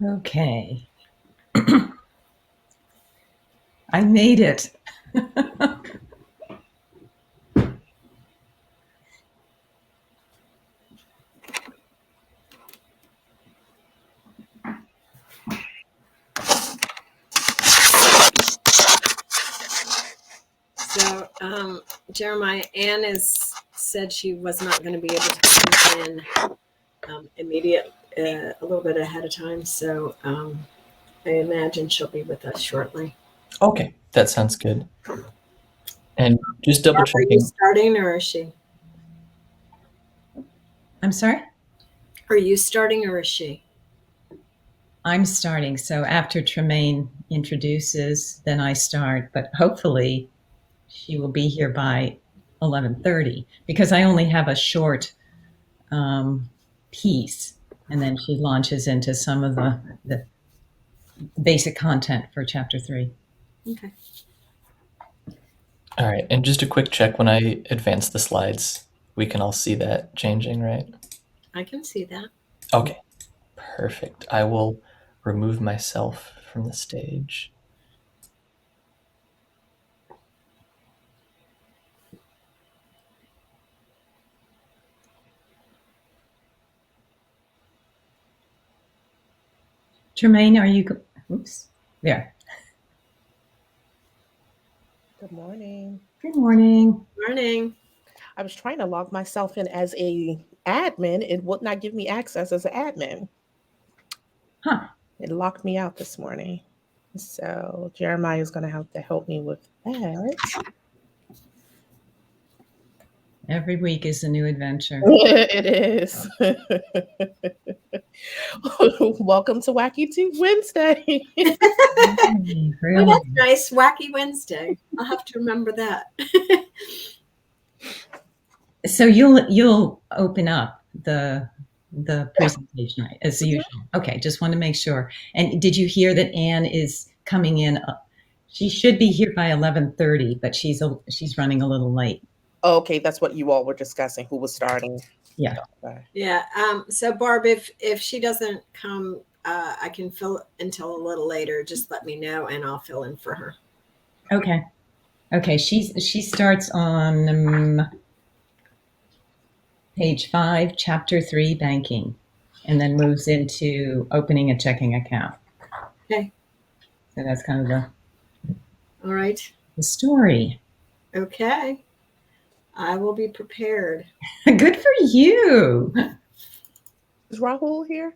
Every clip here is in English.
Okay, I made it. So, Jeremiah, Ann said she was not going to be able to come in immediate, a little bit ahead of time. So, I imagine she'll be with us shortly. Okay, that sounds good. And just double Barb, are you checking. starting or is she? I'm sorry? Are you starting or is she? I'm starting. So after Tremaine introduces, then I start. But hopefully she will be here by 11:30 because I only have a short piece, and then she launches into some of the basic content for chapter 3. Okay. All right, and just a quick check when I advance the slides, we can all see that changing, right? I can see that. Okay, perfect. I will remove myself from the stage. Tremaine, are you? Oops, there. Good morning. Good morning. Morning. I was trying to log myself in as a admin. It would not give me access as an admin. Huh. It locked me out this morning. So Jeremiah is going to have to help me with that. Every week is a new adventure. It is. Welcome to Wacky Tube Wednesday. Really, Oh, really. that's nice. Wacky Wednesday. I'll have to remember that. So you'll open up the presentation, right, as usual. Okay, just want to make sure. And did you hear that Anne is coming in? She should be here by 11:30, but she's running a little late. Okay, that's what you all were discussing. Who was starting? Yeah. Okay. Yeah. So Barb, if she doesn't come, I can fill until a little later. Just let me know and I'll fill in for her. Okay. Okay. She starts on page 5, chapter 3, banking, and then moves into opening a checking account. Okay. So that's kind of All right. the story. Okay. I will be prepared. Good for you. Is Rahul here?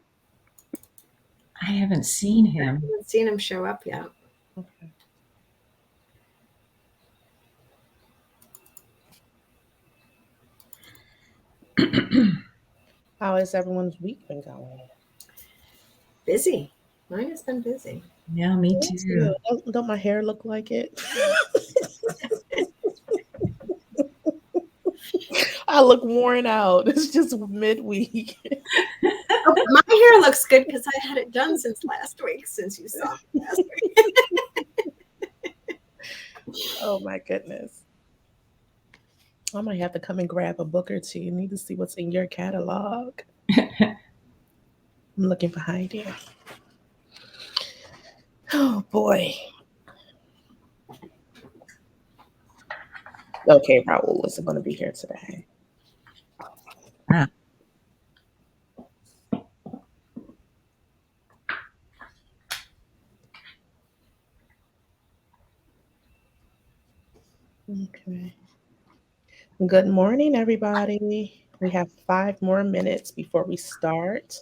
I haven't seen I him. haven't seen him show up yet. Okay. How has everyone's week been going? Busy. Mine has been busy. Yeah, me too. Don't my hair look like it? I look worn out. It's just midweek. Oh, my hair looks good because I had it done since last week, since you saw me last week. Oh my goodness. I might have to come and grab a book or two. You need to see what's in your catalog. I'm looking for Heidi. Oh boy. Okay, Raul isn't going to be here today. Ah. Okay. Good morning, everybody. We have 5 more minutes before we start.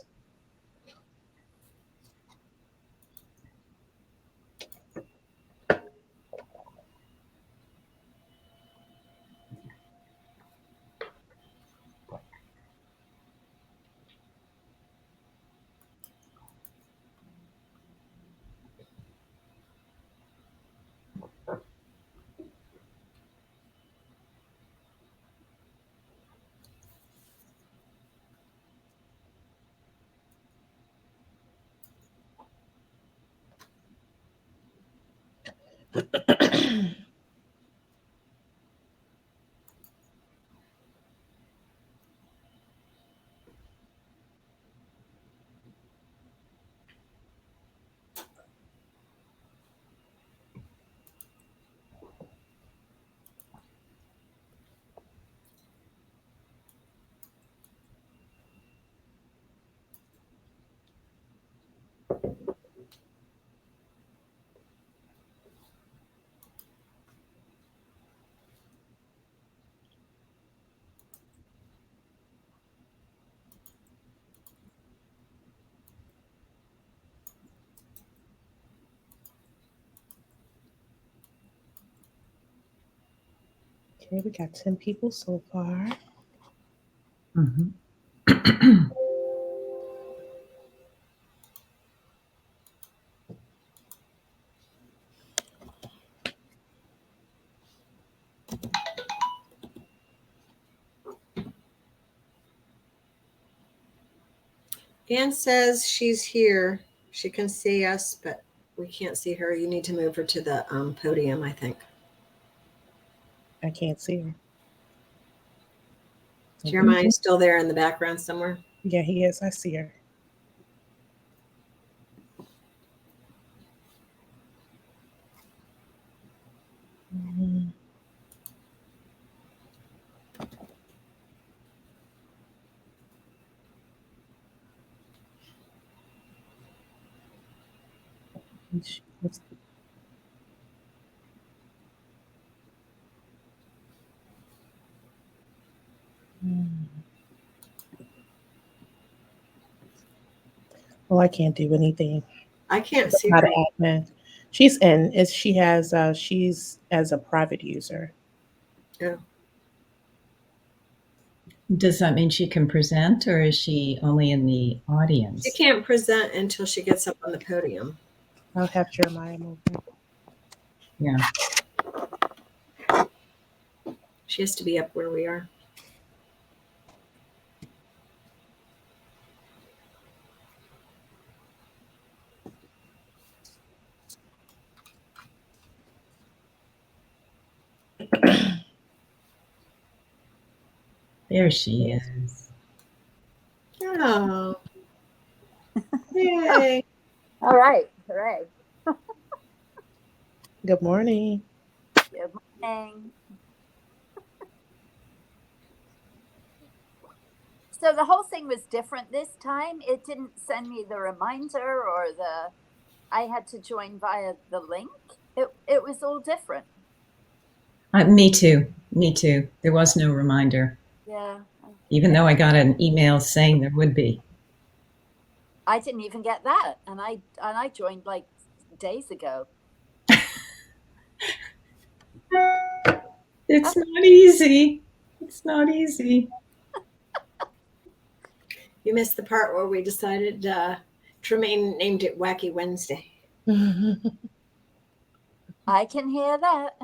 Okay, we got 10 people so far. Mhm. Anne says she's here. She can see us, but we can't see her. You need to move her to the podium, I think. I can't see her. Jeremiah is still there in the background somewhere. Yeah, he is. I see her. Mhm. And she was- Well, I can't do anything. I can't see Not her. an admin. She's in. Is she has she's as a private user. Yeah. Does that mean she can present, or is she only in the audience? She can't present until she gets up on the podium. I'll have Jeremiah move her. Yeah. She has to be up where we are. There she is. Oh. Yay. All right. Hooray. Good morning. Good morning. So the whole thing was different this time. It didn't send me the reminder or I had to join via the link. It was all different. Me too. Me too. There was no reminder, Yeah. even though I got an email saying there would be. I didn't even get that. And I joined like days ago. It's not easy. It's not easy. You missed the part where we decided Tremaine named it Wacky Wednesday. I can hear that.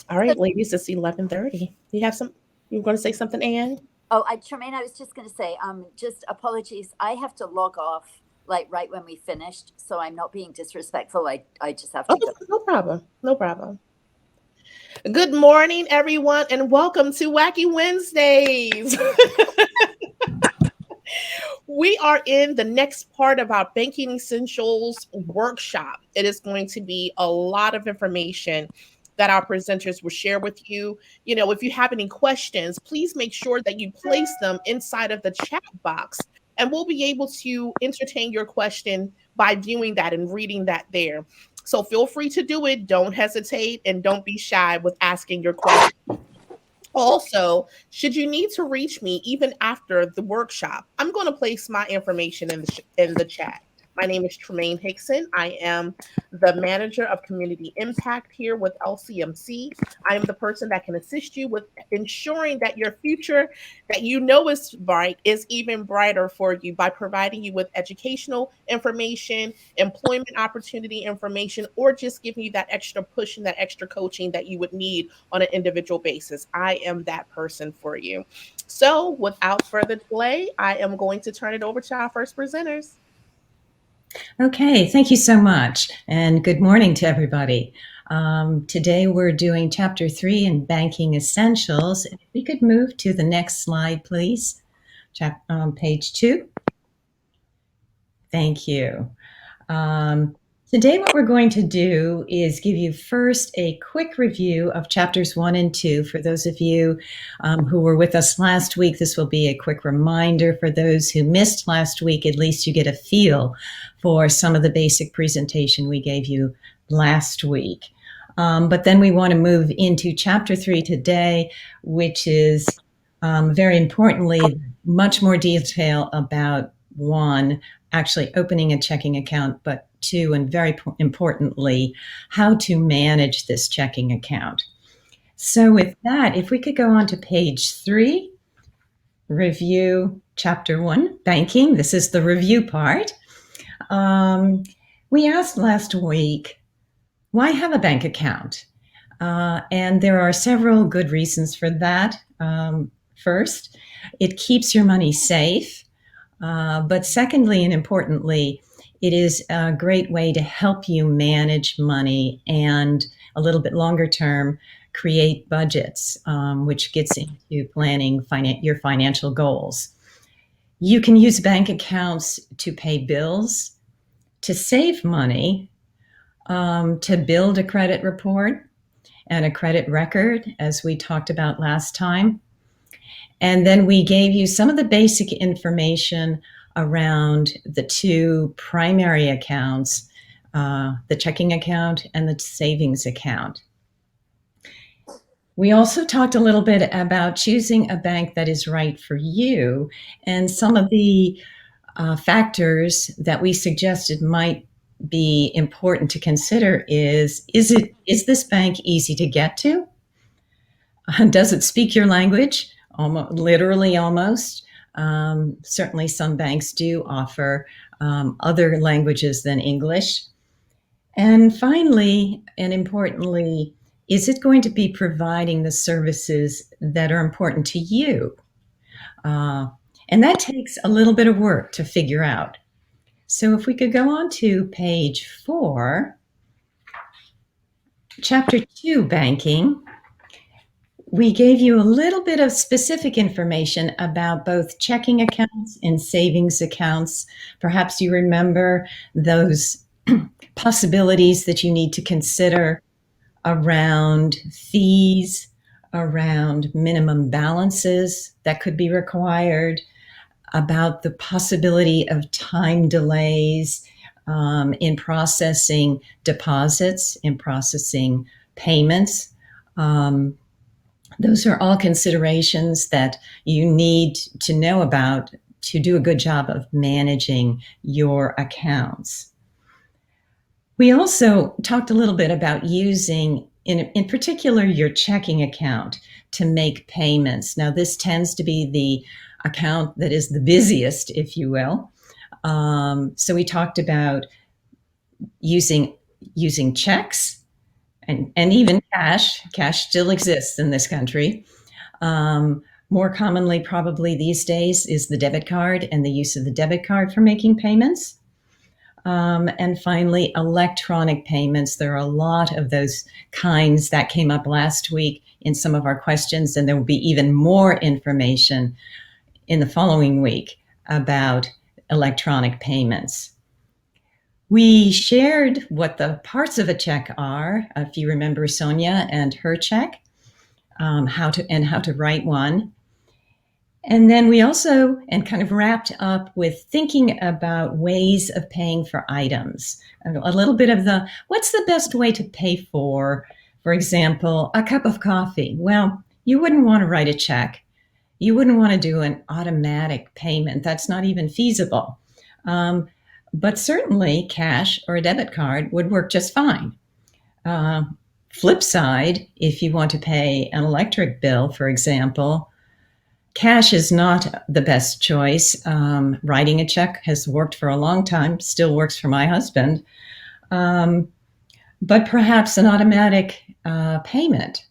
All right, ladies, it's 11:30. You were going to say something, Anne? Oh, Tremaine, I was just going to say, just apologies. I have to log off like right when we finished, so I'm not being disrespectful. I just have to go. No problem. No problem. Good morning, everyone, and welcome to Wacky Wednesdays. We are in the next part of our Banking Essentials workshop. It is going to be a lot of information that our presenters will share with you. You know, if you have any questions, please make sure that you place them inside of the chat box, and we'll be able to entertain your question by viewing that and reading that there. So feel free to do it. Don't hesitate and don't be shy with asking your question. Also, should you need to reach me even after the workshop, I'm going to place my information in the chat. My name is Tremaine Hickson. I am the manager of community impact here with LCMC. I am the person that can assist you with ensuring that your future that you know is bright is even brighter for you by providing you with educational information, employment opportunity information, or just giving you that extra push and that extra coaching that you would need on an individual basis. I am that person for you. So without further delay, I am going to turn it over to our first presenters. Okay, thank you so much. And good morning to everybody. Today we're doing Chapter 3 in Banking Essentials. If we could move to the next slide, please. Page 2. Thank you. Today, what we're going to do is give you first a quick review of chapters 1 and 2. For those of you who were with us last week, this will be a quick reminder. For those who missed last week, at least you get a feel for some of the basic presentation we gave you last week. But then we want to move into chapter 3 today, which is very importantly, much more detail about 1, actually opening a checking account, but 2, and very importantly, how to manage this checking account. So with that, if we could go on to page 3, review chapter 1, banking. This is the review part. We asked last week, why have a bank account? And there are several good reasons for that. First, it keeps your money safe. But secondly, and importantly, it is a great way to help you manage money and a little bit longer term, create budgets, which gets into planning your financial goals. You can use bank accounts to pay bills, to save money, to build a credit report and a credit record, as we talked about last time. And then we gave you some of the basic information around the 2 primary accounts, the checking account and the savings account. We also talked a little bit about choosing a bank that is right for you, and some of the factors that we suggested might be important to consider is this bank easy to get to? Does it speak your language? Literally almost. Certainly some banks do offer other languages than English. And finally, and importantly, is it going to be providing the services that are important to you? And that takes a little bit of work to figure out. So if we could go on to page 4, chapter 2, banking. We gave you a little bit of specific information about both checking accounts and savings accounts. Perhaps you remember those possibilities that you need to consider around fees, around minimum balances that could be required, about the possibility of time delays in processing deposits, in processing payments. Those are all considerations that you need to know about to do a good job of managing your accounts. We also talked a little bit about using, in particular, your checking account to make payments. Now, this tends to be the account that is the busiest, if you will. So we talked about using checks, and even cash. Cash still exists in this country. More commonly, probably these days, is the debit card and the use of the debit card for making payments. And finally, electronic payments. There are a lot of those kinds that came up last week in some of our questions, and there will be even more information in the following week about electronic payments. We shared what the parts of a check are, if you remember Sonia and her check, how to write one. And then we also, and kind of wrapped up with thinking about ways of paying for items. A little bit of what's the best way to pay for example, a cup of coffee? Well, you wouldn't want to write a check. You wouldn't want to do an automatic payment. That's not even feasible. But certainly cash or a debit card would work just fine. Flip side, if you want to pay an electric bill, for example, cash is not the best choice. Writing a check has worked for a long time, still works for my husband. But perhaps an automatic payment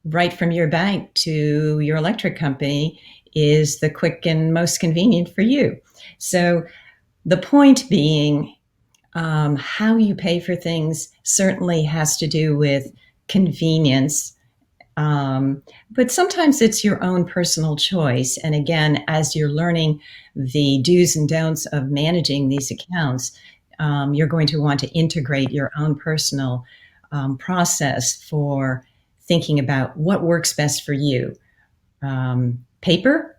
right from your bank to your electric company is the quick and most convenient for you. So the point being, how you pay for things certainly has to do with convenience, but sometimes it's your own personal choice. And again, as you're learning the do's and don'ts of managing these accounts, you're going to want to integrate your own personal process for thinking about what works best for you. Paper,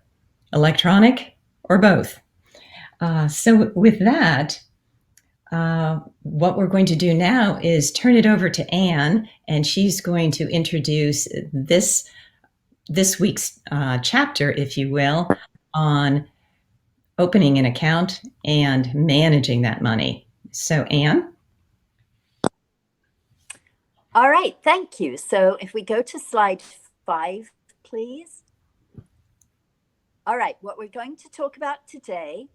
electronic, or both. So with that, what we're going to do now is turn it over to Anne, and she's going to introduce this week's chapter, if you will, on opening an account and managing that money. So Anne? All right, thank you. So if we go to slide 5, please. All right, what we're going to talk about today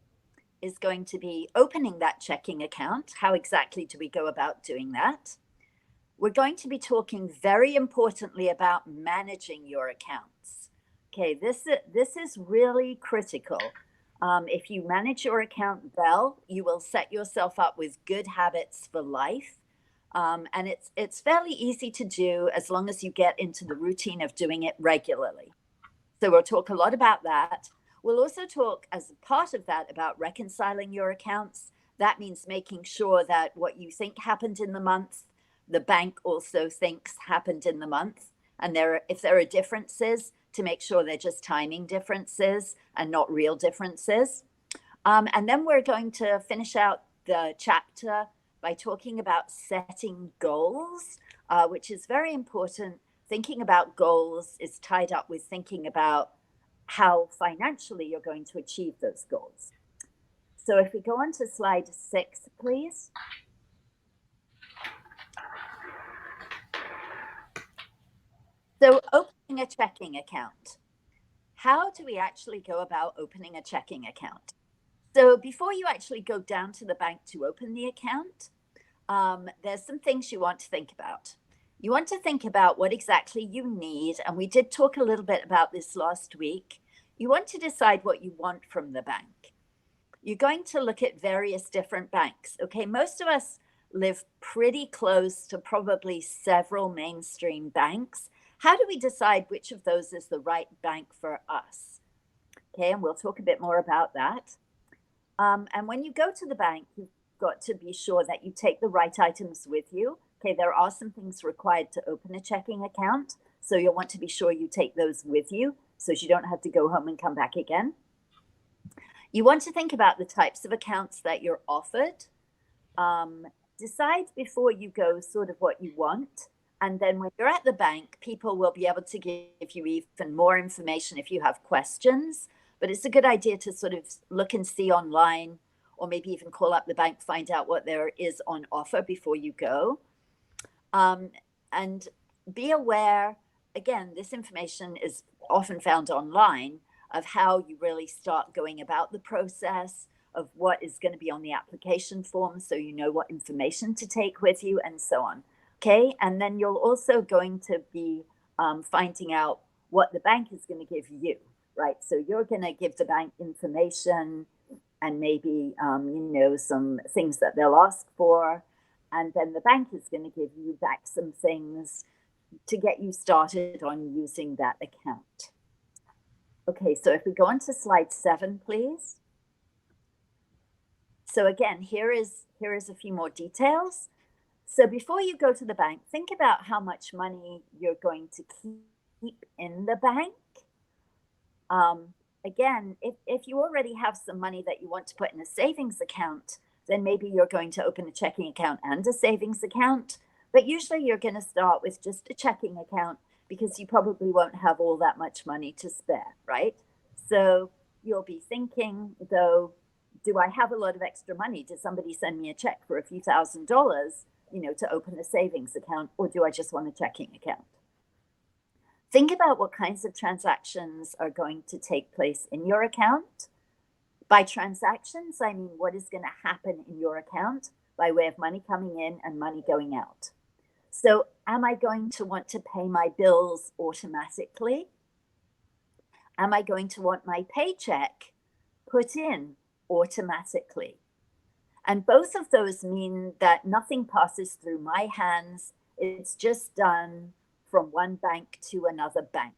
is going to be opening that checking account. How exactly do we go about doing that? We're going to be talking very importantly about managing your accounts. Okay, this is really critical. If you manage your account well, you will set yourself up with good habits for life. And it's fairly easy to do as long as you get into the routine of doing it regularly. So we'll talk a lot about that. We'll also talk as a part of that about reconciling your accounts. That means making sure that what you think happened in the month, the bank also thinks happened in the month. And if there are differences, to make sure they're just timing differences and not real differences. And then we're going to finish out the chapter by talking about setting goals, which is very important. Thinking about goals is tied up with thinking about how financially you're going to achieve those goals. So if we go on to slide 6, please. So opening a checking account. How do we actually go about opening a checking account? So before you actually go down to the bank to open the account, there's some things you want to think about. You want to think about what exactly you need, and we did talk a little bit about this last week. You want to decide what you want from the bank. You're going to look at various different banks. Okay, most of us live pretty close to probably several mainstream banks. How do we decide which of those is the right bank for us? Okay, and we'll talk a bit more about that. And when you go to the bank, you've got to be sure that you take the right items with you. Okay, there are some things required to open a checking account, so you'll want to be sure you take those with you so you don't have to go home and come back again. You want to think about the types of accounts that you're offered. Decide before you go sort of what you want. And then when you're at the bank, people will be able to give you even more information if you have questions. But it's a good idea to sort of look and see online, or maybe even call up the bank, find out what there is on offer before you go. And be aware, again, this information is often found online, of how you really start going about the process, of what is going to be on the application form, so you know what information to take with you and so on. Okay, and then you're also going to be finding out what the bank is going to give you, right? So you're going to give the bank information and maybe, some things that they'll ask for. And then the bank is going to give you back some things to get you started on using that account. Okay, so if we go on to slide 7, please. So again, here is a few more details. So before you go to the bank, think about how much money you're going to keep in the bank. Again, if you already have some money that you want to put in a savings account, then maybe you're going to open a checking account and a savings account. But usually you're going to start with just a checking account because you probably won't have all that much money to spare, right? So you'll be thinking, though, do I have a lot of extra money? Does somebody send me a check for a few $1,000s, to open a savings account, or do I just want a checking account? Think about what kinds of transactions are going to take place in your account. By transactions, I mean what is going to happen in your account by way of money coming in and money going out. So am I going to want to pay my bills automatically? Am I going to want my paycheck put in automatically? And both of those mean that nothing passes through my hands. It's just done from one bank to another bank.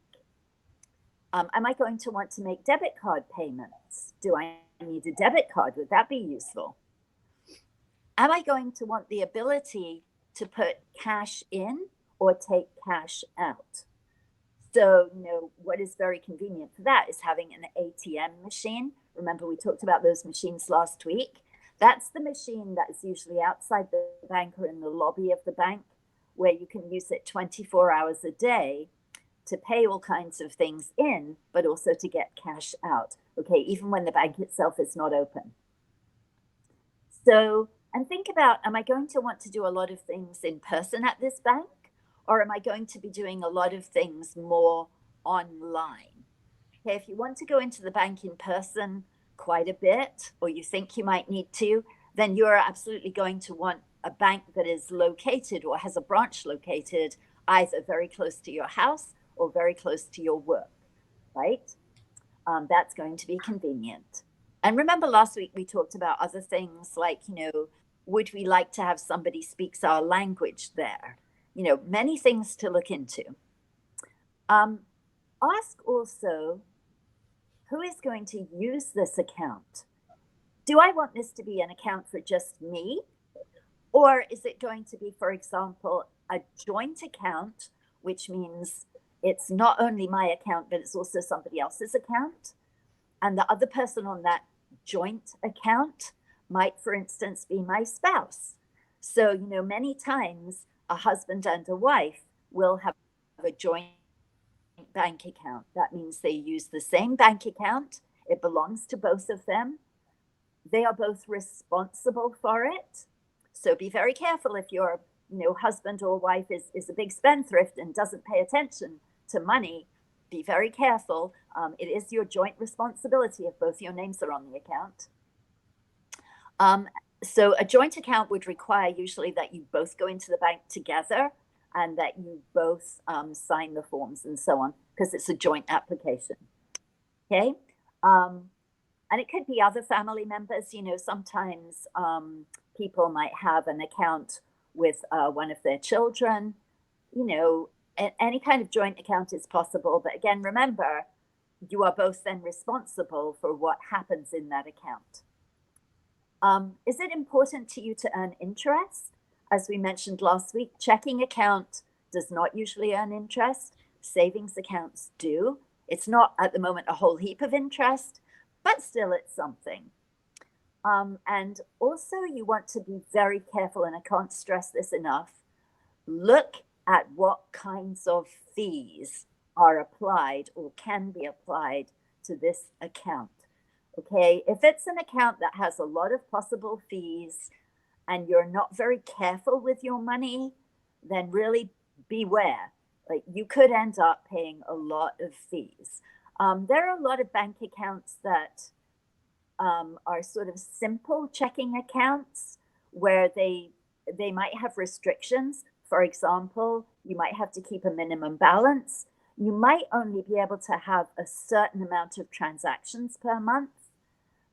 Am I going to want to make debit card payments? Do I need a debit card? Would that be useful? am I going to want the ability to put cash in or take cash out? So, what is very convenient for that is having an ATM machine. Remember, we talked about those machines last week. That's the machine that is usually outside the bank or in the lobby of the bank, where you can use it 24 hours a day to pay all kinds of things in, but also to get cash out, okay, even when the bank itself is not open. So, and think about, am I going to want to do a lot of things in person at this bank? Or am I going to be doing a lot of things more online? Okay, if you want to go into the bank in person quite a bit, or you think you might need to, then you're absolutely going to want a bank that is located or has a branch located either very close to your house or very close to your work, right? That's going to be convenient. And remember last week we talked about other things like, would we like to have somebody speaks our language there? Many things to look into. Ask also, who is going to use this account? Do I want this to be an account for just me? Or is it going to be, for example, a joint account, which means it's not only my account, but it's also somebody else's account? And the other person on that joint account might, for instance, be my spouse. So, many times a husband and a wife will have a joint bank account. That means they use the same bank account. It belongs to both of them. They are both responsible for it. So be very careful if your husband or wife is a big spendthrift and doesn't pay attention to money. Be very careful. It is your joint responsibility if both your names are on the account. So a joint account would require usually that you both go into the bank together and that you both sign the forms and so on, because it's a joint application. Okay. And it could be other family members. Sometimes people might have an account with one of their children. Any kind of joint account is possible. But again, remember, you are both then responsible for what happens in that account. Is it important to you to earn interest? As we mentioned last week, checking account does not usually earn interest. Savings accounts do. It's not at the moment a whole heap of interest, but still it's something. And also you want to be very careful, and I can't stress this enough. Look at what kinds of fees are applied or can be applied to this account. Okay, if it's an account that has a lot of possible fees and you're not very careful with your money, then really beware. Like, you could end up paying a lot of fees. There are a lot of bank accounts that are sort of simple checking accounts where they might have restrictions. For example, you might have to keep a minimum balance. You might only be able to have a certain amount of transactions per month.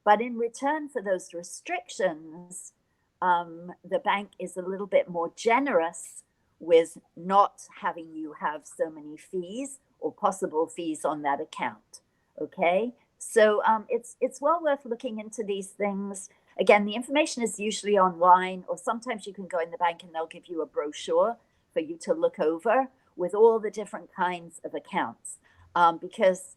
But in return for those restrictions, the bank is a little bit more generous with not having you have so many fees or possible fees on that account. Okay, so it's well worth looking into these things. Again, the information is usually online, or sometimes you can go in the bank and they'll give you a brochure for you to look over with all the different kinds of accounts, because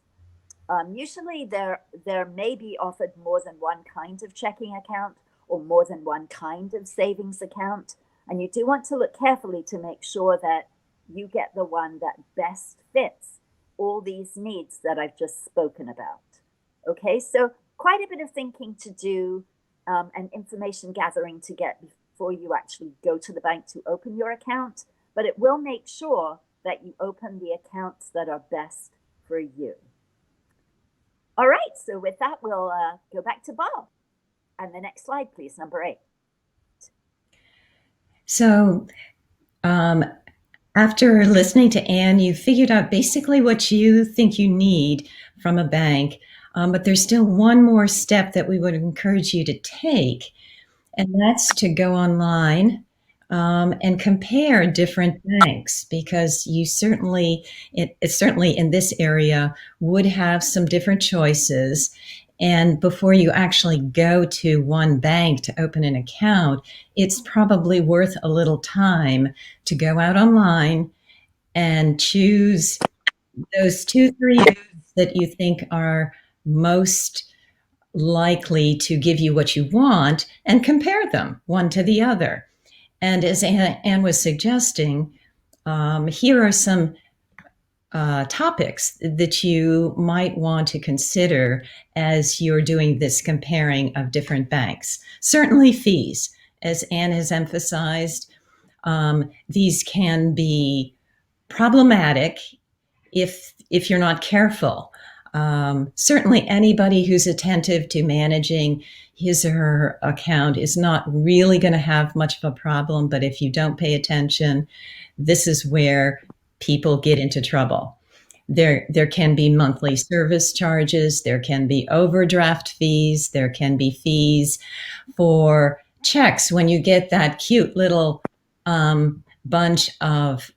usually there may be offered more than one kind of checking account or more than one kind of savings account. And you do want to look carefully to make sure that you get the one that best fits all these needs that I've just spoken about. Okay, so quite a bit of thinking to do and information gathering to get before you actually go to the bank to open your account, but it will make sure that you open the accounts that are best for you. All right, so with that, we'll go back to Bob. And the next slide, please, number 8. So after listening to Anne, you figured out basically what you think you need from a bank, but there's still one more step that we would encourage you to take, and that's to go online and compare different banks, because you certainly in this area would have some different choices. And before you actually go to one bank to open an account, it's probably worth a little time to go out online and choose those 2, 3 that you think are most likely to give you what you want and compare them one to the other. And as Anne was suggesting, here are some topics that you might want to consider as you're doing this comparing of different banks. Certainly fees, as Anne has emphasized, these can be problematic if you're not careful. Certainly anybody who's attentive to managing his or her account is not really going to have much of a problem, but if you don't pay attention, this is where people get into trouble. There can be monthly service charges, there can be overdraft fees, there can be fees for checks when you get that cute little bunch of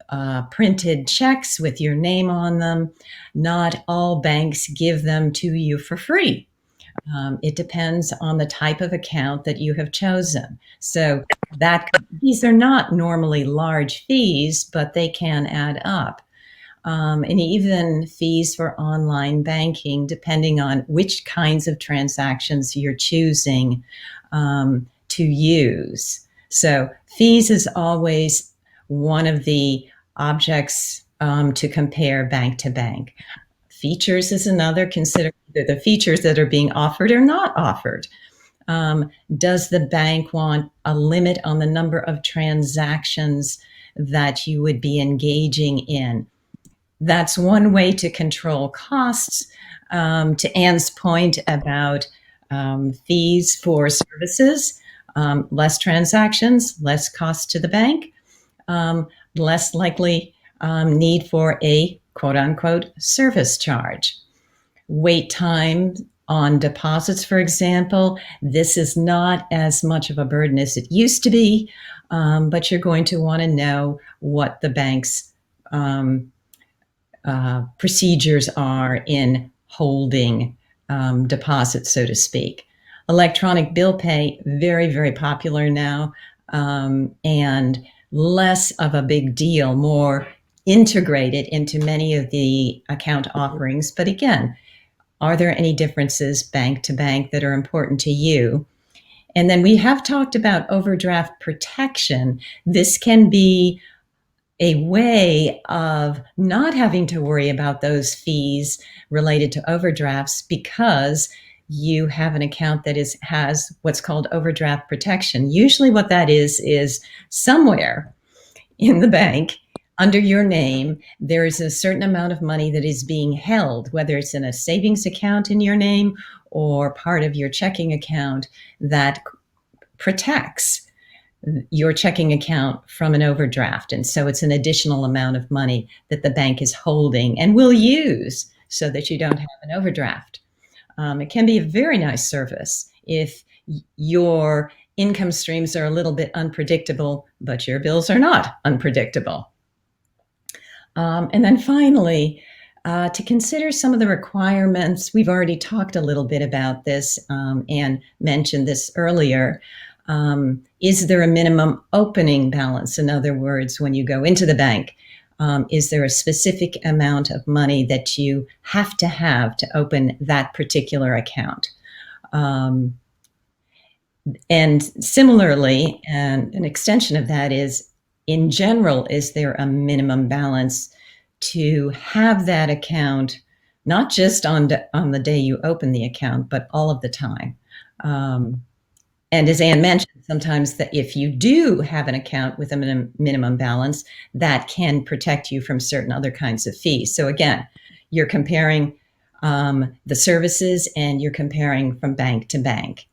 printed checks with your name on them. Not all banks give them to you for free. It depends on the type of account that you have chosen. So these are not normally large fees, but they can add up. And even fees for online banking, depending on which kinds of transactions you're choosing to use. So fees is always one of the objects to compare bank to bank. Features is another. Consider the features that are being offered or not offered. Does the bank want a limit on the number of transactions that you would be engaging in? That's one way to control costs. To Anne's point about fees for services, less transactions, less cost to the bank, less likely need for a quote unquote service charge. Wait time on deposits, for example, this is not as much of a burden as it used to be, but you're going to want to know what the bank's procedures are in holding deposits, so to speak. Electronic bill pay, very, very popular now, and less of a big deal, more integrated into many of the account offerings. But again, are there any differences bank to bank that are important to you? And then we have talked about overdraft protection. This can be a way of not having to worry about those fees related to overdrafts because you have an account that has what's called overdraft protection. Usually what that is somewhere in the bank under your name, there is a certain amount of money that is being held, whether it's in a savings account in your name or part of your checking account that protects your checking account from an overdraft. And so it's an additional amount of money that the bank is holding and will use so that you don't have an overdraft. It can be a very nice service if your income streams are a little bit unpredictable, but your bills are not unpredictable. And then finally, to consider some of the requirements. We've already talked a little bit about this and mentioned this earlier. Is there a minimum opening balance? In other words, when you go into the bank, is there a specific amount of money that you have to open that particular account? And similarly, and an extension of that is, in general, is there a minimum balance to have that account, not just on the day you open the account, but all of the time? And as Anne mentioned, sometimes that if you do have an account with a minimum balance, that can protect you from certain other kinds of fees. So again, you're comparing the services and you're comparing from bank to bank.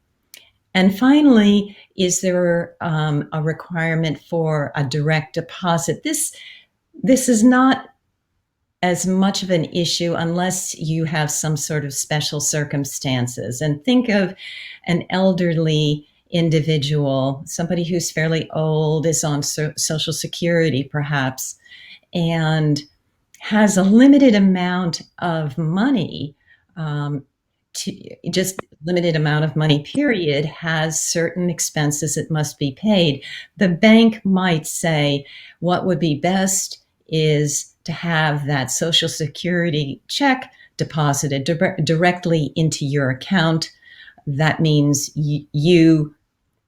And finally, is there a requirement for a direct deposit? This is not as much of an issue unless you have some sort of special circumstances. And think of an elderly individual, somebody who's fairly old, is on Social Security perhaps, and has a limited amount of money just limited amount of money period has certain expenses that must be paid. The bank might say what would be best is to have that Social Security check deposited directly into your account. That means you,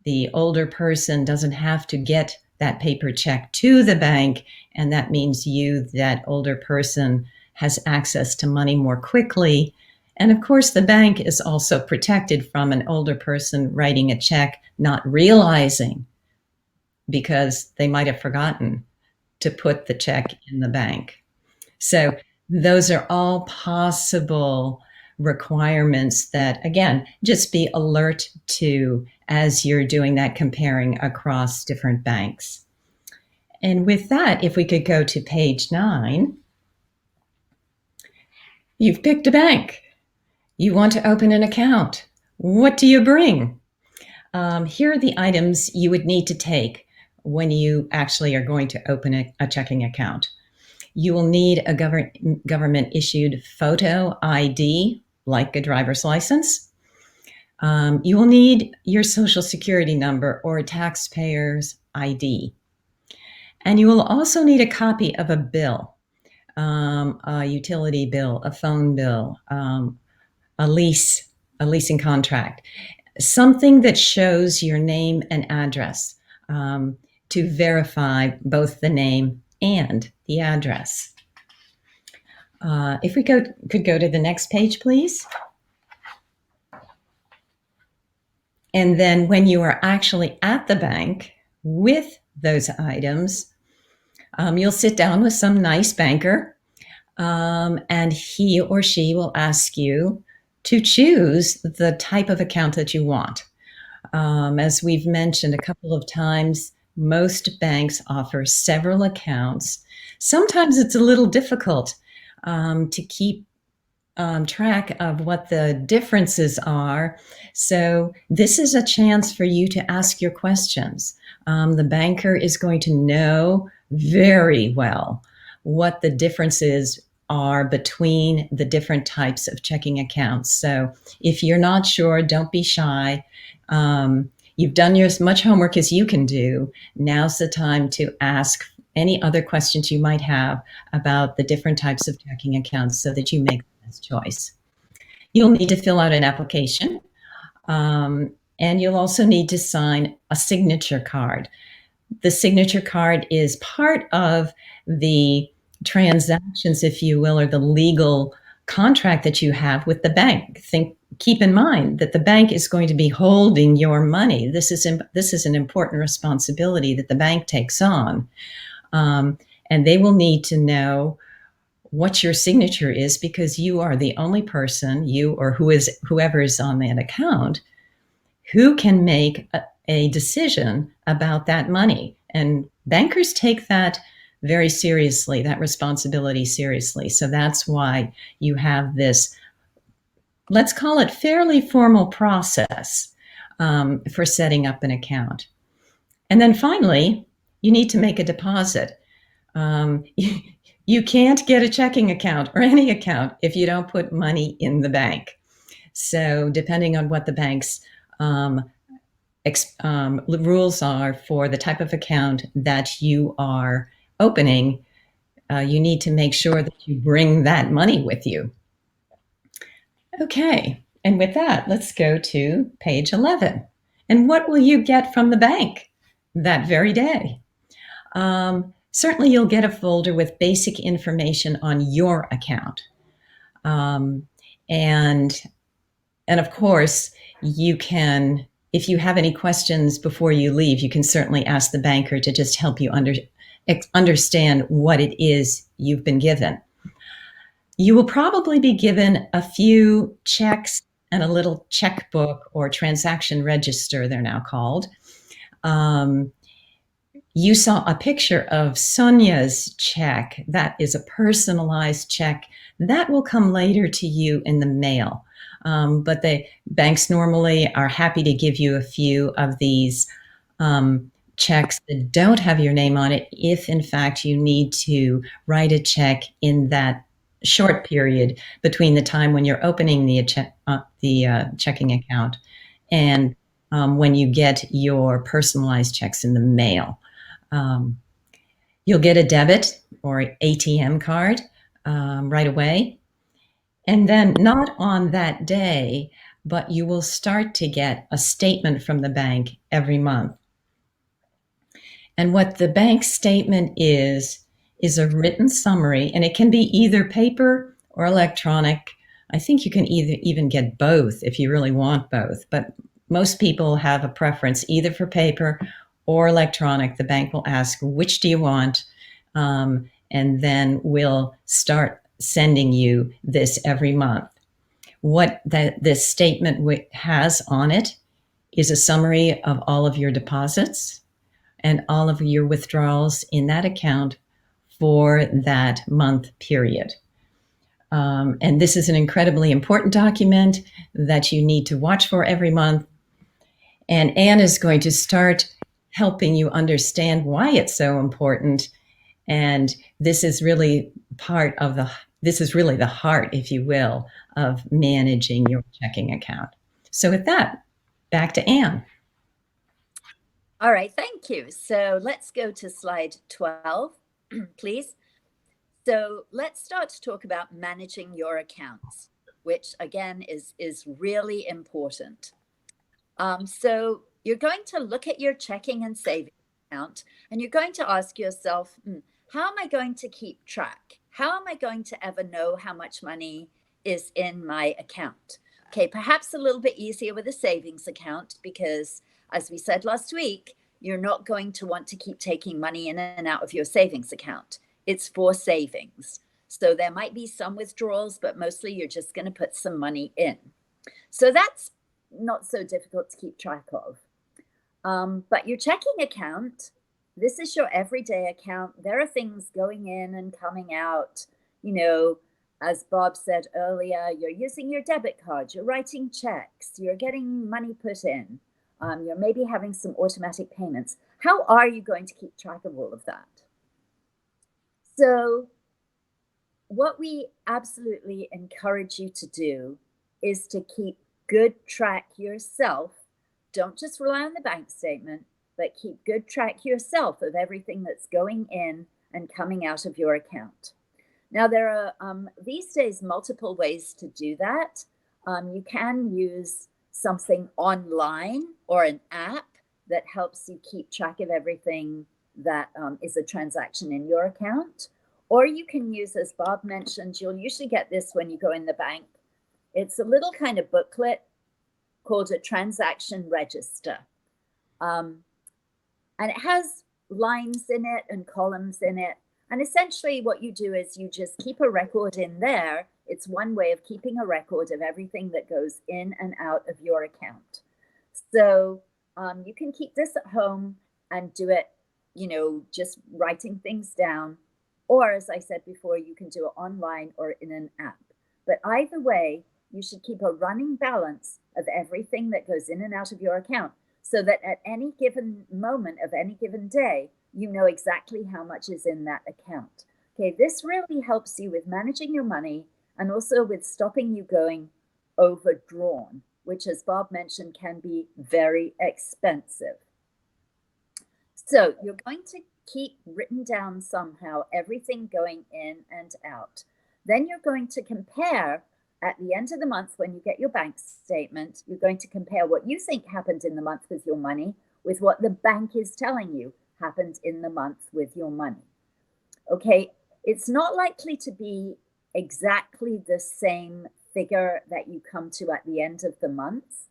the older person, doesn't have to get that paper check to the bank, and that means you, that older person, has access to money more quickly. And of course, the bank is also protected from an older person writing a check, not realizing, because they might have forgotten to put the check in the bank. So those are all possible requirements that, again, just be alert to as you're doing that comparing across different banks. And with that, if we could go to page 9, you've picked a bank. You want to open an account. What do you bring? Here are the items you would need to take when you actually are going to open a checking account. You will need a government issued photo ID, like a driver's license. You will need your Social Security number or a taxpayer's ID. And you will also need a copy of a bill, a utility bill, a phone bill, a leasing contract, something that shows your name and address to verify both the name and the address. If we could go to the next page, please. And then when you are actually at the bank with those items, you'll sit down with some nice banker, and he or she will ask you to choose the type of account that you want. As we've mentioned a couple of times, most banks offer several accounts. Sometimes it's a little difficult to keep track of what the differences are. So this is a chance for you to ask your questions. The banker is going to know very well what the differences are between the different types of checking accounts. So if you're not sure, don't be shy. You've done as much homework as you can do. Now's the time to ask any other questions you might have about the different types of checking accounts so that you make the best choice. You'll need to fill out an application, and you'll also need to sign a signature card. The signature card is part of the transactions, if you will, or the legal contract that you have with the bank. Keep in mind that the bank is going to be holding your money. This is an important responsibility that the bank takes on. And they will need to know what your signature is, because you are the only person, you or whoever is on that account, who can make a decision about that money. And bankers take that very seriously, that responsibility seriously. So that's why you have this, let's call it, fairly formal process for setting up an account. And then finally, you need to make a deposit. You can't get a checking account or any account if you don't put money in the bank. So depending on what the bank's rules are for the type of account that you are opening, you need to make sure that you bring that money with you. Okay, and with that, let's go to page 11. And what will you get from the bank that very day? Certainly you'll get a folder with basic information on your account. And of course, you can, if you have any questions before you leave, you can certainly ask the banker to just help you understand what it is you've been given. You will probably be given a few checks and a little checkbook or transaction register, they're now called. You saw a picture of Sonia's check. That is a personalized check. That will come later to you in the mail. But the banks normally are happy to give you a few of these checks that don't have your name on it if, in fact, you need to write a check in that short period between the time when you're opening the checking account and when you get your personalized checks in the mail. You'll get a debit or ATM card right away. And then not on that day, but you will start to get a statement from the bank every month. And what the bank statement is a written summary, and it can be either paper or electronic. I think you can even get both if you really want both, but most people have a preference either for paper or electronic. The bank will ask, which do you want? And then we'll start sending you this every month. What this statement has on it is a summary of all of your deposits and all of your withdrawals in that account for that month period. And this is an incredibly important document that you need to watch for every month. And Anne is going to start helping you understand why it's so important. And this is really the heart, if you will, of managing your checking account. So with that, back to Anne. All right, thank you. So let's go to slide 12, please. So let's start to talk about managing your accounts, which again is really important. So you're going to look at your checking and savings account, and you're going to ask yourself, how am I going to keep track? How am I going to ever know how much money is in my account? Okay, perhaps a little bit easier with a savings account because, as we said last week, you're not going to want to keep taking money in and out of your savings account. It's for savings. So there might be some withdrawals, but mostly you're just going to put some money in. So that's not so difficult to keep track of. But your checking account, this is your everyday account. There are things going in and coming out. You know, as Bob said earlier, you're using your debit card, you're writing checks, you're getting money put in. You're maybe having some automatic payments. How are you going to keep track of all of that? So what we absolutely encourage you to do is to keep good track yourself. Don't just rely on the bank statement, but keep good track yourself of everything that's going in and coming out of your account. Now, there are these days multiple ways to do that. You can use something online or an app that helps you keep track of everything that is a transaction in your account. Or you can use, as Bob mentioned, you'll usually get this when you go in the bank. It's a little kind of booklet called a transaction register. And it has lines in it and columns in it. And essentially what you do is you just keep a record in there. It's one way of keeping a record of everything that goes in and out of your account. So you can keep this at home and do it, you know, just writing things down. Or as I said before, you can do it online or in an app. But either way, you should keep a running balance of everything that goes in and out of your account so that at any given moment of any given day, you know exactly how much is in that account. Okay, this really helps you with managing your money and also with stopping you going overdrawn, which, as Bob mentioned, can be very expensive. So you're going to keep written down somehow everything going in and out. Then you're going to compare at the end of the month when you get your bank statement, you're going to compare what you think happened in the month with your money with what the bank is telling you happened in the month with your money. Okay, it's not likely to be exactly the same figure that you come to at the end of the month.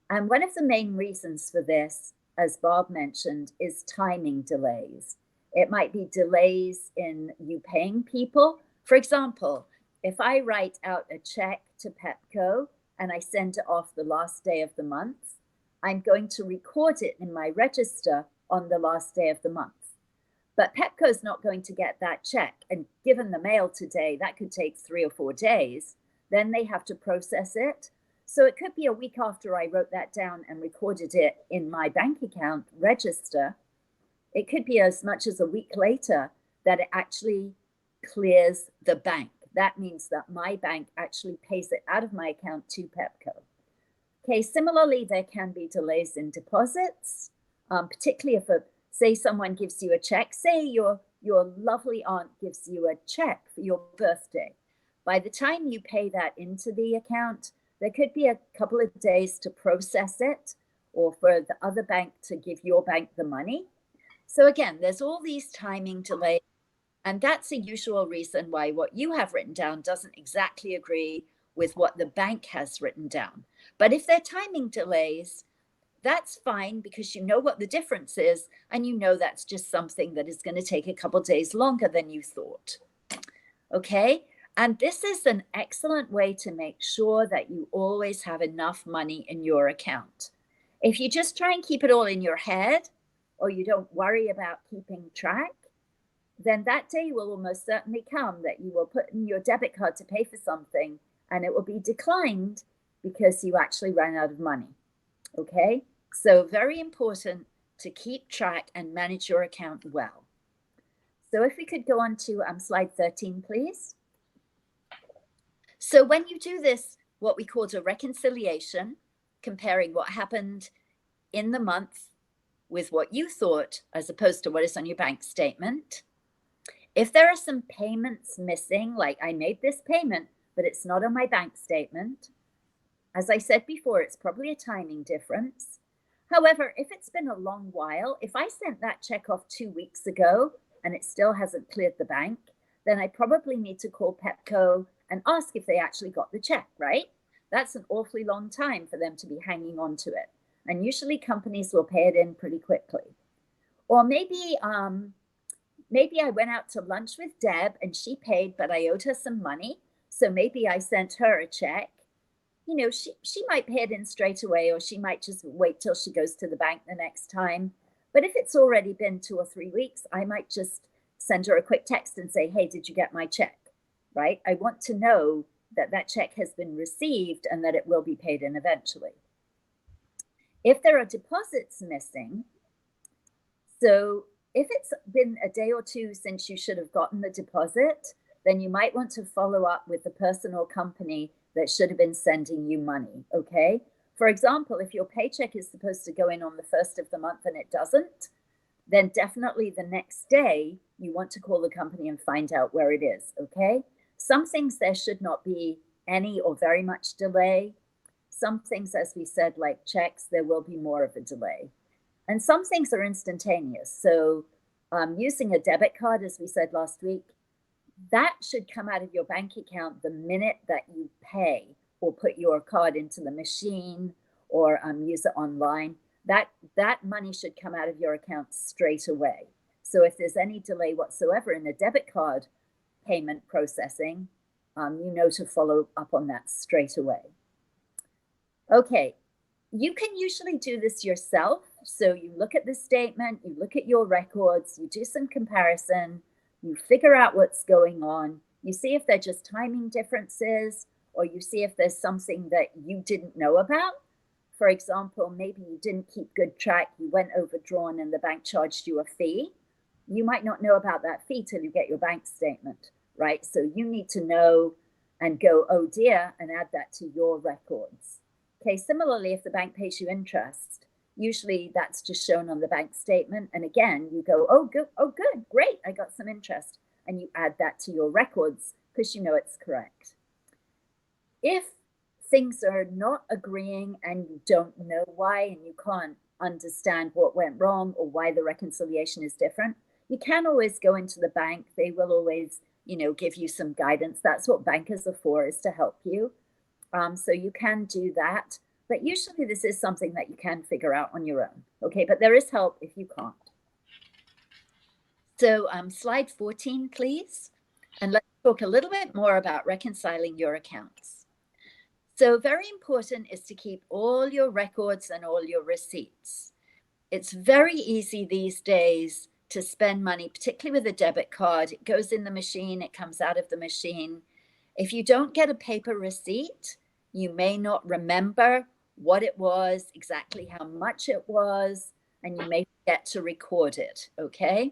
And one of the main reasons for this, as Bob mentioned, is timing delays. It might be delays in you paying people. For example, if I write out a check to Pepco and I send it off the last day of the month, I'm going to record it in my register on the last day of the month. But Pepco's not going to get that check. And given the mail today, that could take 3 or 4 days. Then they have to process it. So it could be a week after I wrote that down and recorded it in my bank account register. It could be as much as a week later that it actually clears the bank. that means that my bank actually pays it out of my account to Pepco. Okay, similarly, there can be delays in deposits, particularly if, say, someone gives you a check, say your lovely aunt gives you a check for your birthday. By the time you pay that into the account, there could be a couple of days to process it or for the other bank to give your bank the money. So again, there's all these timing delays, and that's a usual reason why what you have written down doesn't exactly agree with what the bank has written down. But if they're timing delays, that's fine because you know what the difference is, and you know that's just something that is going to take a couple days longer than you thought. Okay? And this is an excellent way to make sure that you always have enough money in your account. If you just try and keep it all in your head, or you don't worry about keeping track, then that day will almost certainly come that you will put in your debit card to pay for something and it will be declined because you actually ran out of money. Okay? So very important to keep track and manage your account well. So if we could go on to slide 13, please. So when you do this, what we call a reconciliation, comparing what happened in the month with what you thought as opposed to what is on your bank statement. If there are some payments missing, like I made this payment, but it's not on my bank statement, as I said before, it's probably a timing difference. However, if it's been a long while, if I sent that check off 2 weeks ago and it still hasn't cleared the bank, then I probably need to call Pepco and ask if they actually got the check, right? That's an awfully long time for them to be hanging on to it. And usually companies will pay it in pretty quickly. Or maybe I went out to lunch with Deb and she paid, but I owed her some money. So maybe I sent her a check. You know, she might pay it in straight away, or she might just wait till she goes to the bank the next time. But if it's already been 2 or 3 weeks, I might just send her a quick text and say, hey, did you get my check? Right? I want to know that that check has been received and that it will be paid in eventually. If there are deposits missing, so if it's been a day or two since you should have gotten the deposit, then you might want to follow up with the person or company that should have been sending you money, okay? For example, if your paycheck is supposed to go in on the 1st of the month and it doesn't, then definitely the next day you want to call the company and find out where it is, okay? Some things there should not be any or very much delay. Some things, as we said, like checks, there will be more of a delay. And some things are instantaneous. So using a debit card, as we said last week, that should come out of your bank account the minute that you pay or put your card into the machine or use it online. That money should come out of your account straight away. So if there's any delay whatsoever in a debit card payment processing, you know to follow up on that straight away. Okay, you can usually do this yourself. So you look at the statement, you look at your records, you do some comparison, you figure out what's going on, you see if they're just timing differences, or you see if there's something that you didn't know about. For example, maybe you didn't keep good track, you went overdrawn and the bank charged you a fee. You might not know about that fee till you get your bank statement, right? So you need to know and go, oh dear, and add that to your records. Okay, similarly, if the bank pays you interest, usually that's just shown on the bank statement. And again, you go, oh, good, great, I got some interest. And you add that to your records because you know it's correct. If things are not agreeing and you don't know why and you can't understand what went wrong or why the reconciliation is different, you can always go into the bank. They will always, give you some guidance. That's what bankers are for, is to help you. So you can do that. But usually this is something that you can figure out on your own. Okay, but there is help if you can't. So slide 14, please. And let's talk a little bit more about reconciling your accounts. So very important is to keep all your records and all your receipts. It's very easy these days to spend money, particularly with a debit card. It goes in the machine, it comes out of the machine. If you don't get a paper receipt, you may not remember what it was, exactly how much it was, and you may forget to record it, okay?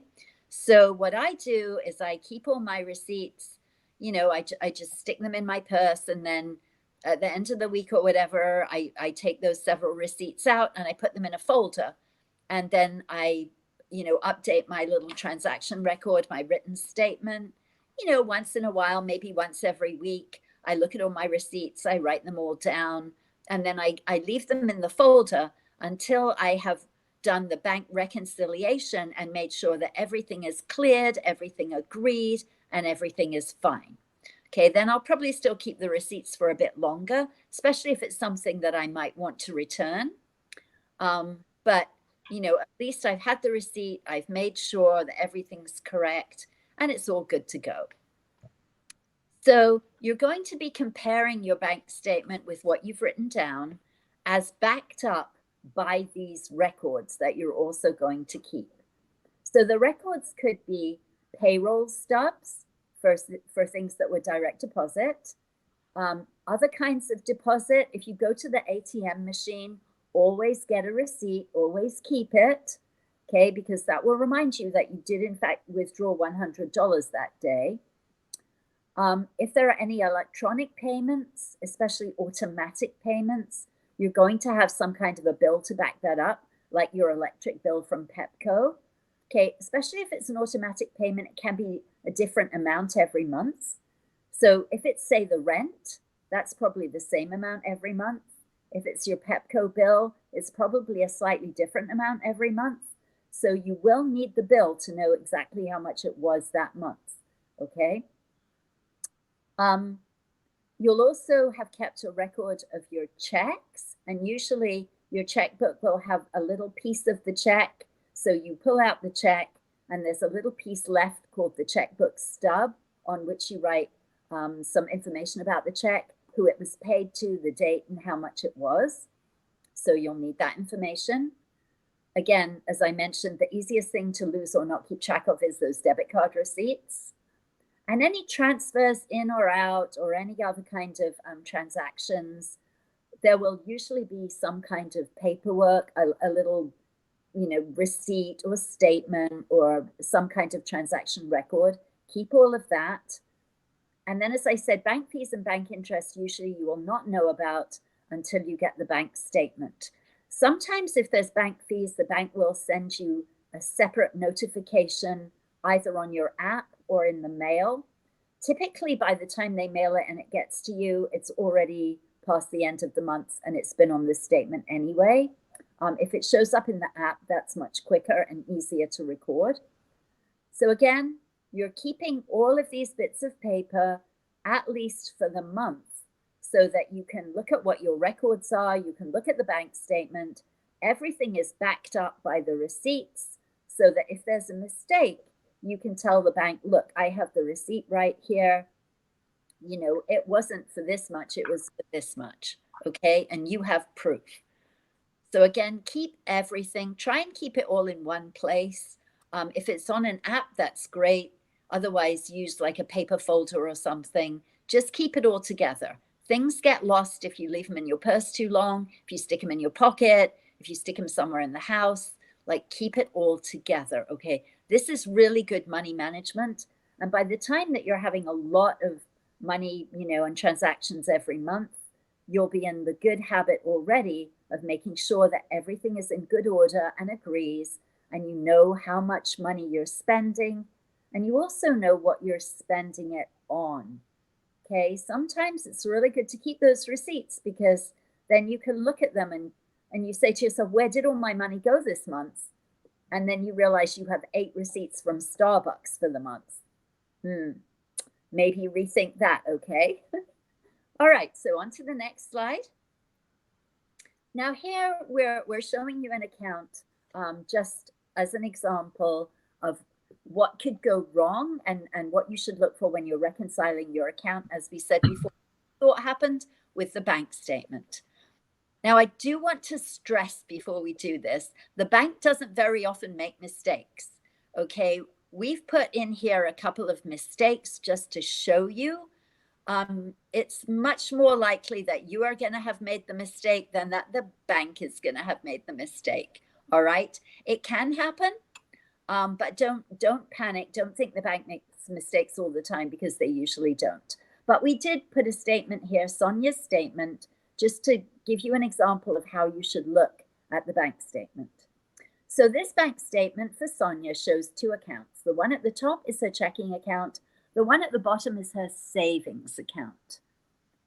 So what I do is I keep all my receipts I just stick them in my purse, and then at the end of the week or whatever, I take those several receipts out and I put them in a folder. And then I, update my little transaction record, my written statement, once in a while, maybe once every week. I look at all my receipts, I write them all down, and then I leave them in the folder until I have done the bank reconciliation and made sure that everything is cleared, everything agreed, and everything is fine. Okay, then I'll probably still keep the receipts for a bit longer, especially if it's something that I might want to return. But, at least I've had the receipt, I've made sure that everything's correct, and it's all good to go. So you're going to be comparing your bank statement with what you've written down as backed up by these records that you're also going to keep. So the records could be payroll stubs for things that were direct deposit, other kinds of deposit. If you go to the ATM machine, always get a receipt, always keep it, okay, because that will remind you that you did in fact withdraw $100 that day. If there are any electronic payments, especially automatic payments, you're going to have some kind of a bill to back that up, like your electric bill from Pepco. Okay, especially if it's an automatic payment, it can be a different amount every month. So if it's, say, the rent, that's probably the same amount every month. If it's your Pepco bill, it's probably a slightly different amount every month. So you will need the bill to know exactly how much it was that month, okay? You'll also have kept a record of your checks, and usually your checkbook will have a little piece of the check. So you pull out the check, and there's a little piece left called the checkbook stub, on which you write some information about the check, who it was paid to, the date, and how much it was. So you'll need that information. Again, as I mentioned, the easiest thing to lose or not keep track of is those debit card receipts. And any transfers in or out, or any other kind of transactions, there will usually be some kind of paperwork, a little receipt or statement or some kind of transaction record. Keep all of that. And then, as I said, bank fees and bank interest, usually you will not know about until you get the bank statement. Sometimes if there's bank fees, the bank will send you a separate notification either on your app or in the mail. Typically, by the time they mail it and it gets to you, it's already past the end of the month and it's been on the statement anyway. If it shows up in the app, that's much quicker and easier to record. So again, you're keeping all of these bits of paper, at least for the month, so that you can look at what your records are, you can look at the bank statement, everything is backed up by the receipts, so that if there's a mistake, you can tell the bank, look, I have the receipt right here. It wasn't for this much, it was for this much, okay? And you have proof. So again, keep everything, try and keep it all in one place. If it's on an app, that's great. Otherwise, use like a paper folder or something. Just keep it all together. Things get lost if you leave them in your purse too long, if you stick them in your pocket, if you stick them somewhere in the house, like keep it all together, okay? This is really good money management. And by the time that you're having a lot of money, and transactions every month, you'll be in the good habit already of making sure that everything is in good order and agrees, and you know how much money you're spending, and you also know what you're spending it on. Okay, sometimes it's really good to keep those receipts, because then you can look at them and you say to yourself, where did all my money go this month? And then you realize you have 8 receipts from Starbucks for the month. Maybe rethink that, okay? All right, so on to the next slide. Now here we're showing you an account just as an example of what could go wrong and what you should look for when you're reconciling your account, as we said before, what happened with the bank statement. Now, I do want to stress before we do this, the bank doesn't very often make mistakes, okay? We've put in here a couple of mistakes just to show you. It's much more likely that you are going to have made the mistake than that the bank is going to have made the mistake, all right? It can happen. But don't panic. Don't think the bank makes mistakes all the time because they usually don't. But we did put a statement here, Sonia's statement, just to give you an example of how you should look at the bank statement. So this bank statement for Sonia shows two accounts. The one at the top is her checking account. The one at the bottom is her savings account.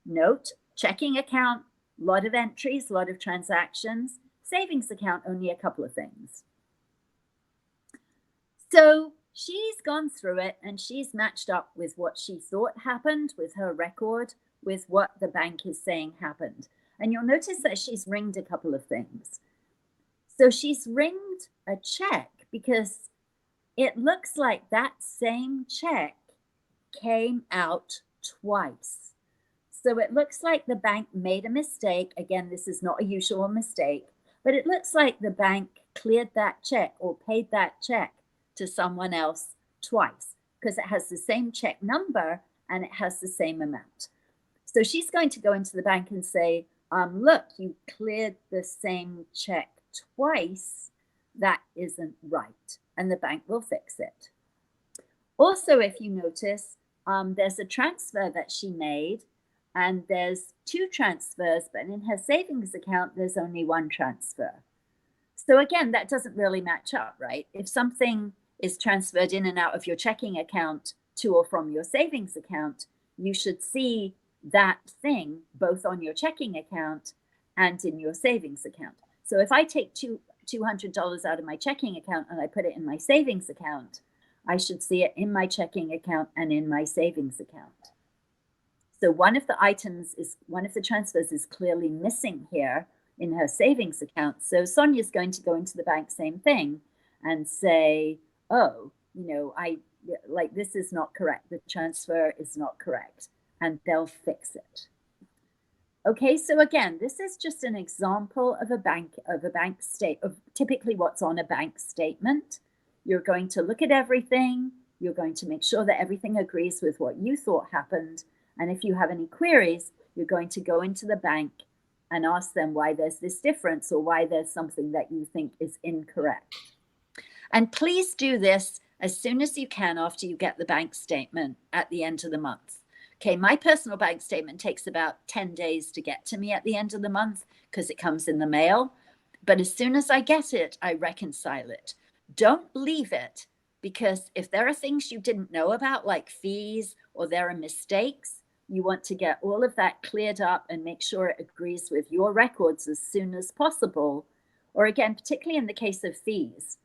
Note, checking account, a lot of entries, a lot of transactions. Savings account, only a couple of things. So she's gone through it and she's matched up with what she thought happened with her record, with what the bank is saying happened. And you'll notice that she's ringed a couple of things. So she's ringed a check because it looks like that same check came out twice. So it looks like the bank made a mistake. Again, this is not a usual mistake, but it looks like the bank cleared that check or paid that check to someone else twice because it has the same check number and it has the same amount. So she's going to go into the bank and say, look, you cleared the same check twice. That isn't right. And the bank will fix it. Also, if you notice, there's a transfer that she made and there's two transfers, but in her savings account, there's only one transfer. So again, that doesn't really match up, right? If something is transferred in and out of your checking account to or from your savings account, you should see that thing both on your checking account and in your savings account. So if I take $200 out of my checking account and I put it in my savings account, I should see it in my checking account and in my savings account. So one of the transfers is clearly missing here in her savings account. So Sonia's going to go into the bank, same thing, and say, oh, this is not correct. The transfer is not correct, and they'll fix it. Okay, so again, this is just an example of a bank of typically what's on a bank statement. You're going to look at everything. You're going to make sure that everything agrees with what you thought happened. And if you have any queries, you're going to go into the bank and ask them why there's this difference or why there's something that you think is incorrect. And please do this as soon as you can after you get the bank statement at the end of the month. Okay, my personal bank statement takes about 10 days to get to me at the end of the month because it comes in the mail. But as soon as I get it, I reconcile it. Don't leave it, because if there are things you didn't know about, like fees, or there are mistakes, you want to get all of that cleared up and make sure it agrees with your records as soon as possible. Or again, particularly in the case of fees,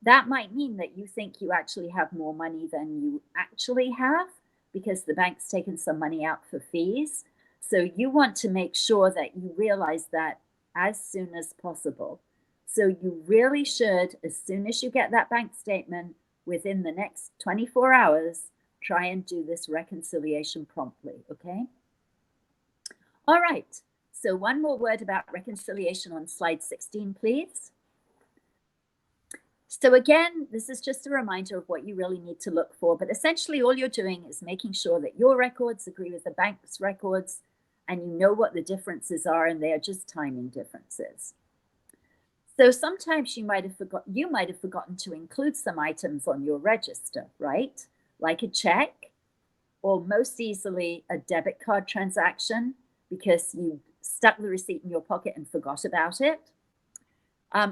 that might mean that you think you actually have more money than you actually have because the bank's taken some money out for fees. So you want to make sure that you realize that as soon as possible. So you really should, as soon as you get that bank statement, within the next 24 hours, try and do this reconciliation promptly, okay? All right, so one more word about reconciliation on slide 16, please. So again, this is just a reminder of what you really need to look for, but essentially all you're doing is making sure that your records agree with the bank's records and you know what the differences are, and they are just timing differences. So sometimes you might have forgotten to include some items on your register, right? Like a check, or most easily a debit card transaction because you stuck the receipt in your pocket and forgot about it,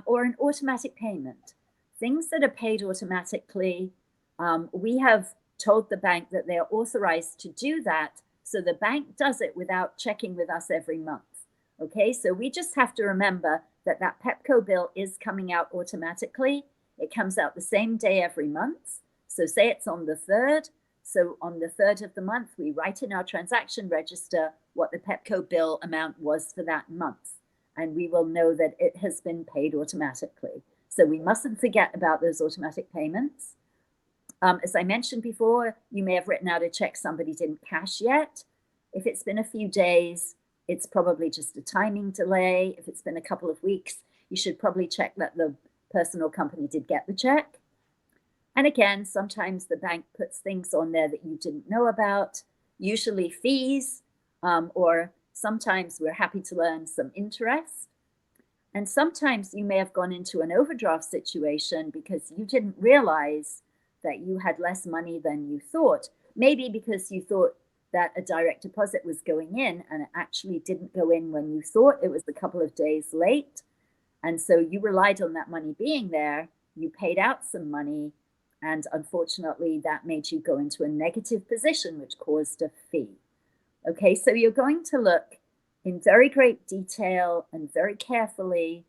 or an automatic payment. Things that are paid automatically, we have told the bank that they are authorized to do that, so the bank does it without checking with us every month. Okay, so we just have to remember that that Pepco bill is coming out automatically. It comes out the same day every month. So say it's on the 3rd. So on the 3rd of the month, we write in our transaction register what the Pepco bill amount was for that month. And we will know that it has been paid automatically. So we mustn't forget about those automatic payments. As I mentioned before, you may have written out a check somebody didn't cash yet. If it's been a few days, it's probably just a timing delay. If it's been a couple of weeks, you should probably check that the person or company did get the check. And again, sometimes the bank puts things on there that you didn't know about, usually fees, or sometimes we're happy to learn some interest. And sometimes you may have gone into an overdraft situation because you didn't realize that you had less money than you thought, maybe because you thought that a direct deposit was going in and it actually didn't go in when you thought, it was a couple of days late. And so you relied on that money being there, you paid out some money, and unfortunately that made you go into a negative position, which caused a fee. Okay, so you're going to look in very great detail and very carefully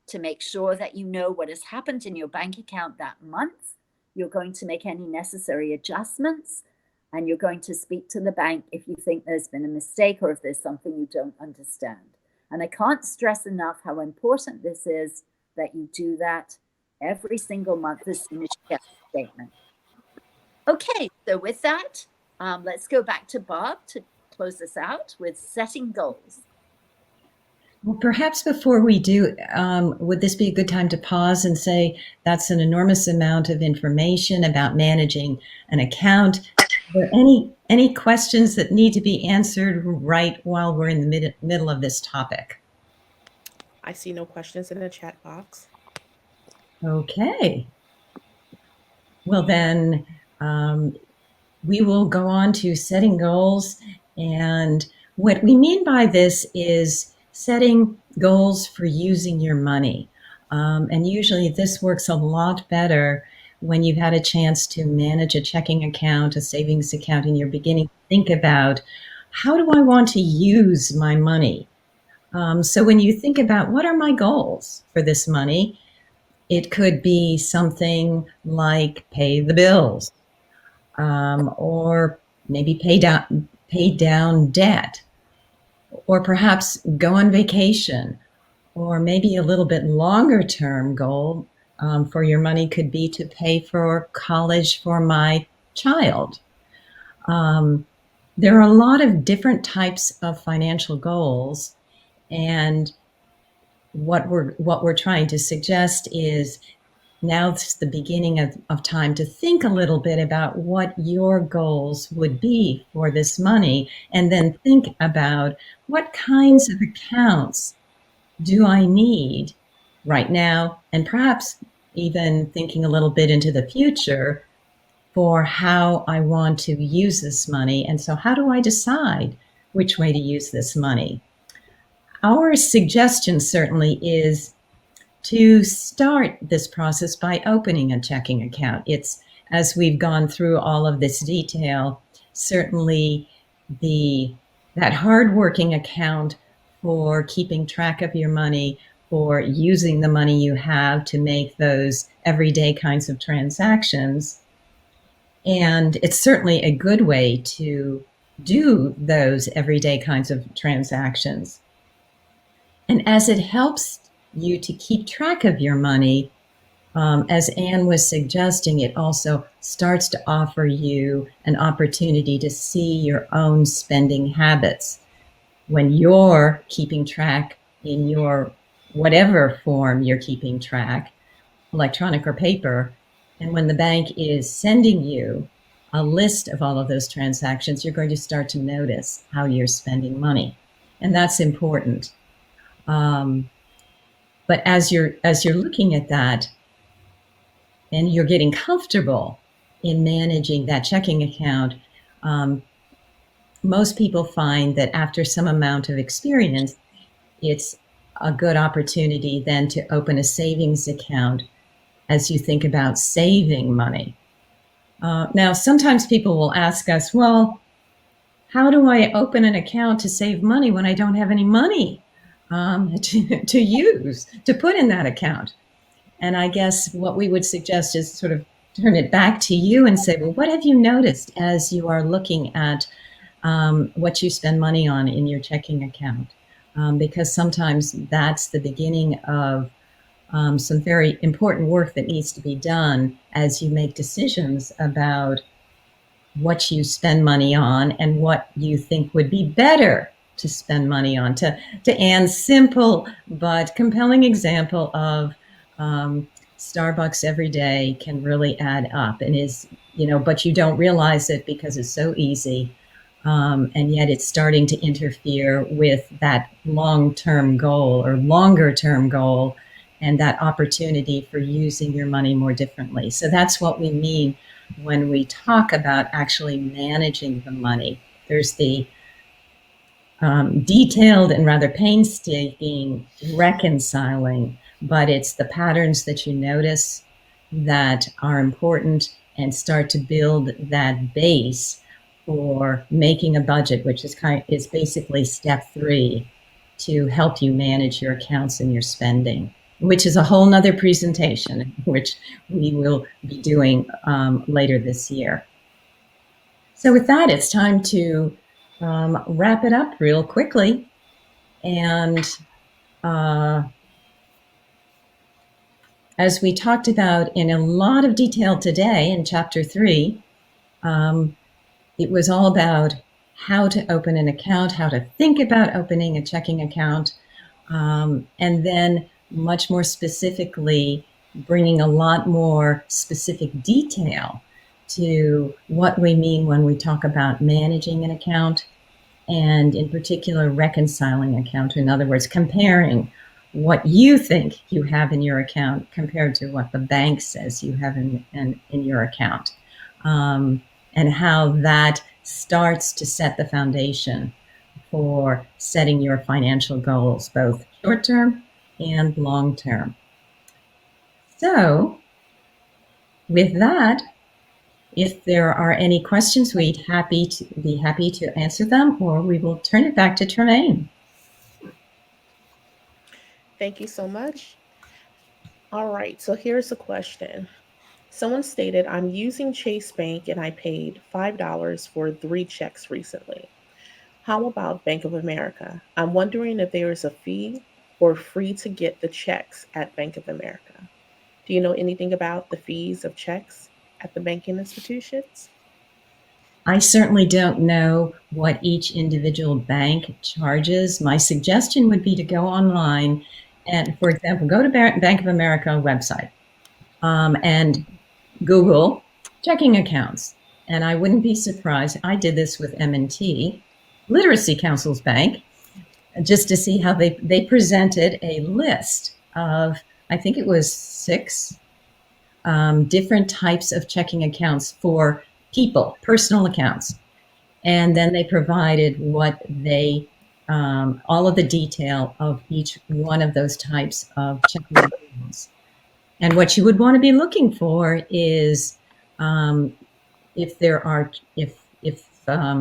to make sure that you know what has happened in your bank account that month. You're going to make any necessary adjustments, and you're going to speak to the bank if you think there's been a mistake or if there's something you don't understand. And I can't stress enough how important this is, that you do that every single month as soon as you get the statement. Okay, so with that, let's go back to Bob to close us out with setting goals. Well, perhaps before we do, would this be a good time to pause and say that's an enormous amount of information about managing an account? Are there any questions that need to be answered right while we're in the middle of this topic? I see no questions in the chat box. Okay. Well, then we will go on to setting goals. And what we mean by this is setting goals for using your money. And usually this works a lot better when you've had a chance to manage a checking account, a savings account, and you're beginning to think about, how do I want to use my money? So when you think about what are my goals for this money, it could be something like pay the bills, or maybe pay down debt, or perhaps go on vacation, or maybe a little bit longer term goal for your money could be to pay for college for my child. There are a lot of different types of financial goals, and what we're trying to suggest is now's the beginning of time to think a little bit about what your goals would be for this money, and then think about what kinds of accounts do I need right now, and perhaps even thinking a little bit into the future for how I want to use this money. And so how do I decide which way to use this money? Our suggestion certainly is to start this process by opening a checking account. It's, as we've gone through all of this detail, certainly that hardworking account for keeping track of your money, for using the money you have to make those everyday kinds of transactions. And it's certainly a good way to do those everyday kinds of transactions. And as it helps you to keep track of your money, as Anne was suggesting, it also starts to offer you an opportunity to see your own spending habits. When you're keeping track in your whatever form you're keeping track, electronic or paper, and when the bank is sending you a list of all of those transactions, you're going to start to notice how you're spending money. And that's important. But as you're looking at that and you're getting comfortable in managing that checking account, most people find that after some amount of experience, it's a good opportunity then to open a savings account as you think about saving money. Now, sometimes people will ask us, well, how do I open an account to save money when I don't have any money to use, to put in that account? And I guess what we would suggest is sort of turn it back to you and say, well, what have you noticed as you are looking at what you spend money on in your checking account? Because sometimes that's the beginning of some very important work that needs to be done as you make decisions about what you spend money on and what you think would be better to spend money on. To Anne's simple but compelling example of Starbucks every day can really add up and is, but you don't realize it because it's so easy. And yet it's starting to interfere with that long-term goal or longer-term goal and that opportunity for using your money more differently. So that's what we mean when we talk about actually managing the money. There's the detailed and rather painstaking reconciling, but it's the patterns that you notice that are important and start to build that base for making a budget, which is basically step 3 to help you manage your accounts and your spending, which is a whole nother presentation, which we will be doing later this year. So with that, it's time to wrap it up real quickly. And as we talked about in a lot of detail today in chapter 3, it was all about how to open an account, how to think about opening a checking account, and then much more specifically, bringing a lot more specific detail to what we mean when we talk about managing an account, and in particular, reconciling account. In other words, comparing what you think you have in your account compared to what the bank says you have in your account, and how that starts to set the foundation for setting your financial goals, both short-term and long-term. So with that, if there are any questions, we'd be happy to answer them, or we will turn it back to Tremaine. Thank you so much. All right, so here's a question. Someone stated, I'm using Chase Bank and I paid $5 for 3 checks recently. How about Bank of America? I'm wondering if there is a fee or free to get the checks at Bank of America. Do you know anything about the fees of checks at the banking institutions? I certainly don't know what each individual bank charges. My suggestion would be to go online and, for example, go to Bank of America website and Google checking accounts. And I wouldn't be surprised. I did this with M&T, Literacy Council's bank, just to see how they presented a list of, I think it was 6 different types of checking accounts for people, personal accounts. And then they provided what they, all of the detail of each one of those types of checking accounts. And what you would want to be looking for is if there are,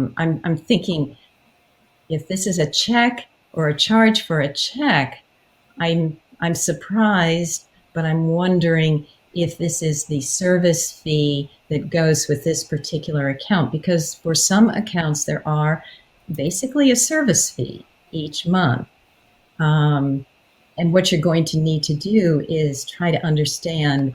I'm thinking, if this is a check or a charge for a check, I'm surprised, but I'm wondering if this is the service fee that goes with this particular account, because for some accounts there are basically a service fee each month. And what you're going to need to do is try to understand,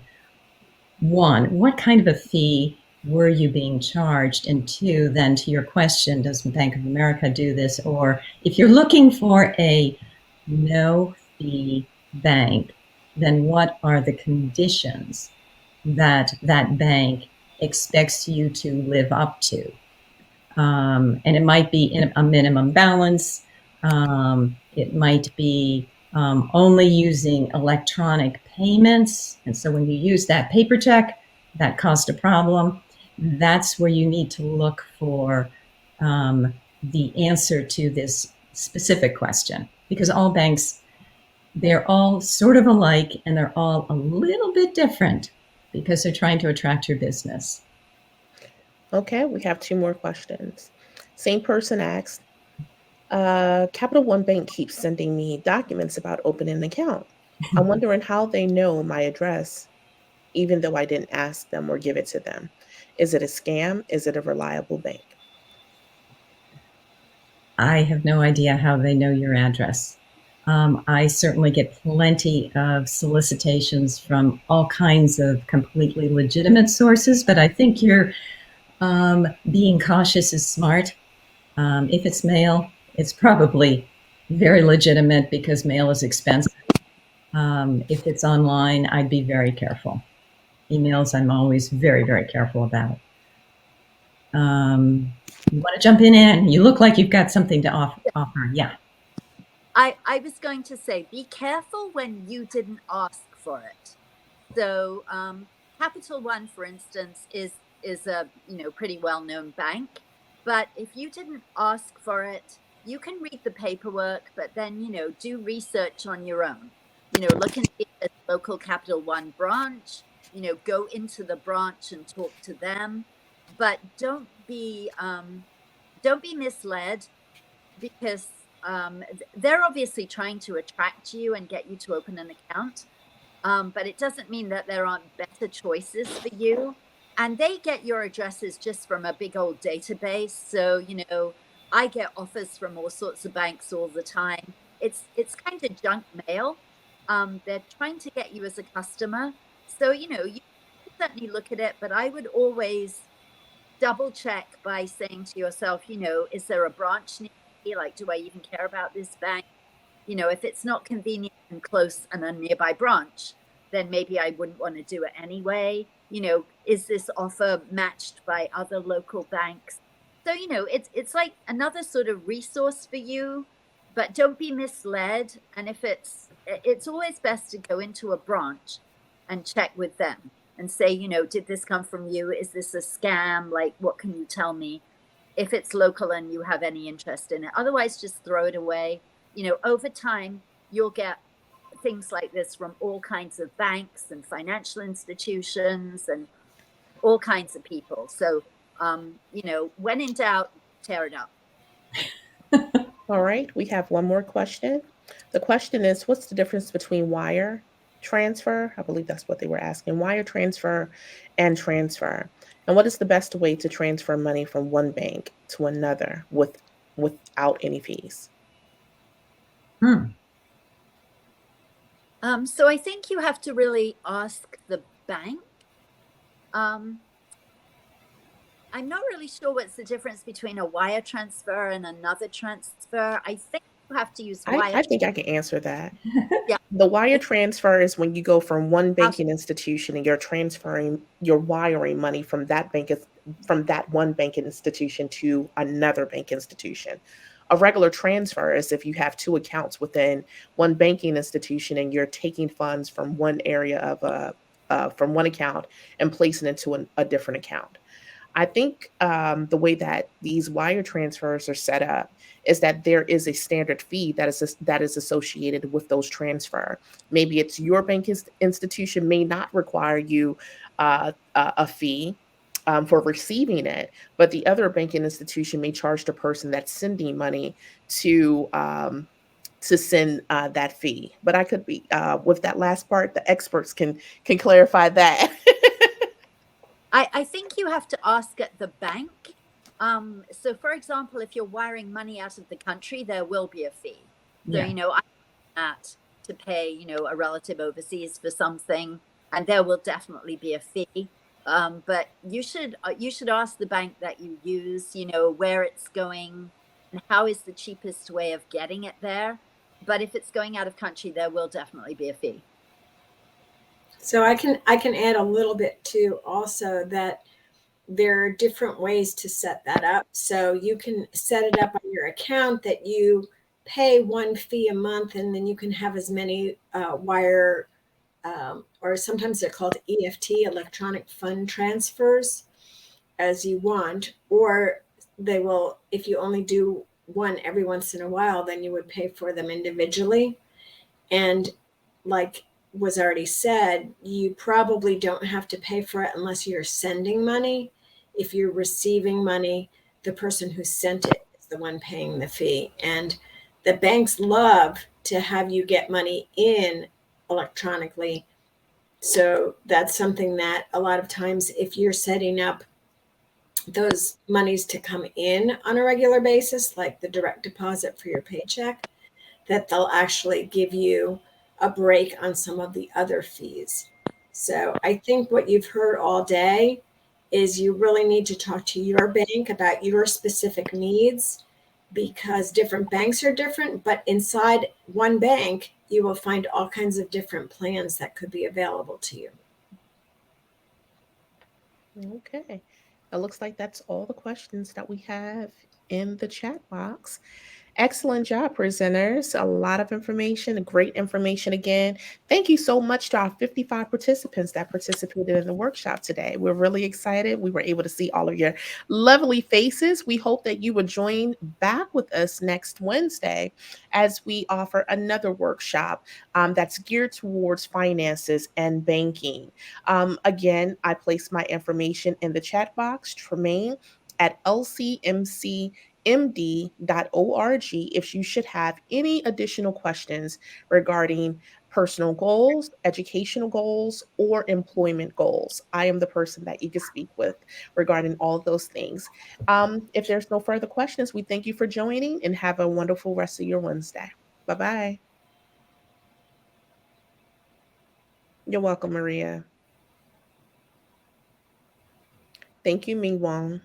1, what kind of a fee were you being charged? And 2, then to your question, does Bank of America do this? Or if you're looking for a no fee bank, then what are the conditions that that bank expects you to live up to? And it might be a minimum balance. It might be only using electronic payments. And so when you use that paper check, that caused a problem. That's where you need to look for the answer to this specific question, because all banks, they're all sort of alike and they're all a little bit different because they're trying to attract your business. Okay, we have 2 more questions. Same person asked, Capital One Bank keeps sending me documents about opening an account. I'm wondering how they know my address, even though I didn't ask them or give it to them. Is it a scam? Is it a reliable bank? I have no idea how they know your address. I certainly get plenty of solicitations from all kinds of completely legitimate sources, but I think you're being cautious is smart. If it's mail, it's probably very legitimate because mail is expensive. If it's online, I'd be very careful. Emails, I'm always very, very careful about. You want to jump in, Anne? You look like you've got something to offer. Yeah. I was going to say, be careful when you didn't ask for it. So Capital One, for instance, is is a, pretty well-known bank. But if you didn't ask for it, you can read the paperwork, but then, do research on your own. Look and see if there's local Capital One branch, go into the branch and talk to them. But don't be misled, because they're obviously trying to attract you and get you to open an account. But it doesn't mean that there aren't better choices for you. And they get your addresses just from a big old database. So, I get offers from all sorts of banks all the time. It's kind of junk mail. They're trying to get you as a customer. So, you certainly look at it, but I would always double check by saying to yourself, is there a branch near me? Like, do I even care about this bank? If it's not convenient and close and a nearby branch, then maybe I wouldn't want to do it anyway. Is this offer matched by other local banks? So, it's like another sort of resource for you, but don't be misled. And if it's always best to go into a branch and check with them and say, did this come from you? Is this a scam? Like, what can you tell me? If it's local and you have any interest in it. Otherwise, just throw it away. Over time, you'll get things like this from all kinds of banks and financial institutions and all kinds of people. So, when in doubt, tear it up. All right, we have one more question. The question is, what's the difference between wire transfer? I believe that's what they were asking. Wire transfer and transfer. And what is the best way to transfer money from one bank to another without any fees? So I think you have to really ask the bank. I'm not really sure what's the difference between a wire transfer and another transfer. I think you have to use wire. I think I can answer that. Yeah. The wire transfer is when you go from one banking institution and you're wiring money from that one banking institution to another bank institution. A regular transfer is if you have two accounts within one banking institution and you're taking funds from one area from one account and placing it into a different account. I think the way that these wire transfers are set up is that there is a standard fee that is associated with those transfer. Maybe it's your institution may not require you a fee for receiving it, but the other banking institution may charge the person that's sending money to send that fee. But I could be with that last part. The experts can clarify that. I think you have to ask at the bank. So, for example, if you're wiring money out of the country, there will be a fee. So, Yeah. I had to pay, a relative overseas for something, and there will definitely be a fee. But you should ask the bank that you use, where it's going and how is the cheapest way of getting it there. But if it's going out of country, there will definitely be a fee. So I can add a little bit too also that there are different ways to set that up. So you can set it up on your account that you pay one fee a month, and then you can have as many wire or sometimes they're called EFT, electronic fund transfers, as you want. Or they will, if you only do one every once in a while, then you would pay for them individually. And like was already said, you probably don't have to pay for it unless you're sending money. If you're receiving money, the person who sent it is the one paying the fee. And the banks love to have you get money in electronically. So that's something that a lot of times, if you're setting up those monies to come in on a regular basis, like the direct deposit for your paycheck, that they'll actually give you a break on some of the other fees. So I think what you've heard all day is you really need to talk to your bank about your specific needs, because different banks are different, but inside one bank, you will find all kinds of different plans that could be available to you. Okay. It looks like that's all the questions that we have in the chat box. Excellent job, presenters. A lot of information, great information again. Thank you so much to our 55 participants that participated in the workshop today. We're really excited. We were able to see all of your lovely faces. We hope that you will join back with us next Wednesday as we offer another workshop that's geared towards finances and banking. Again, I place my information in the chat box, Tremaine at lcmc md.org if you should have any additional questions regarding personal goals, educational goals, or employment goals. I am the person that you can speak with regarding all of those things. If there's no further questions, we thank you for joining and have a wonderful rest of your Wednesday. Bye bye. You're welcome, Maria. Thank you, Ming Wong.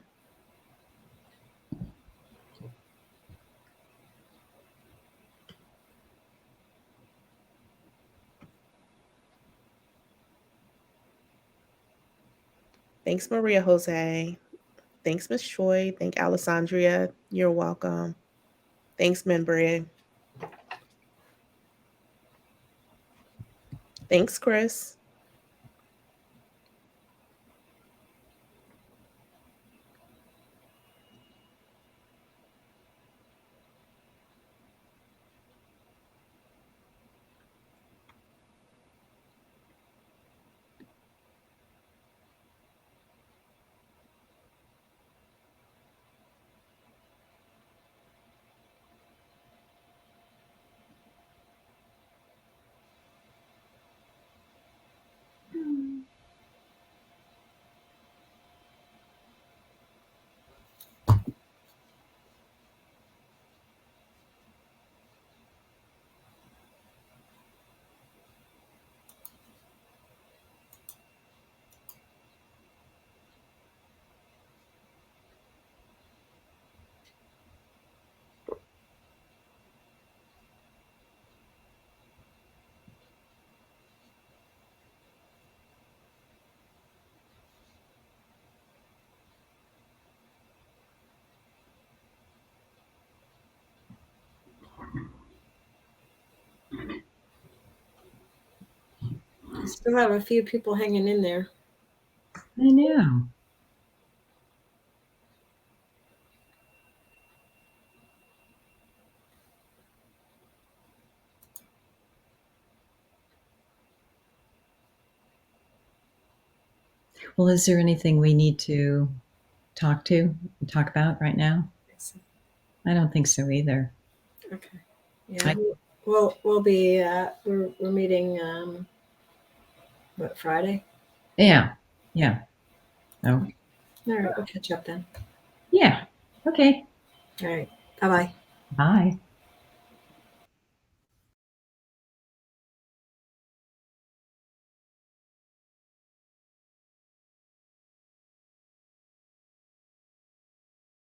Thanks, Maria Jose. Thanks, Miss Choi. Thank Alessandria. You're welcome. Thanks, Membria. Thanks, Chris. Still have a few people hanging in there. I know. Well, is there anything we need to talk about right now? I don't think so either. Okay. Yeah. We'll be we're meeting what, Friday? Yeah. Yeah. Oh, All right, we'll catch up then. yeah. Okay. All right. Bye-bye. Bye.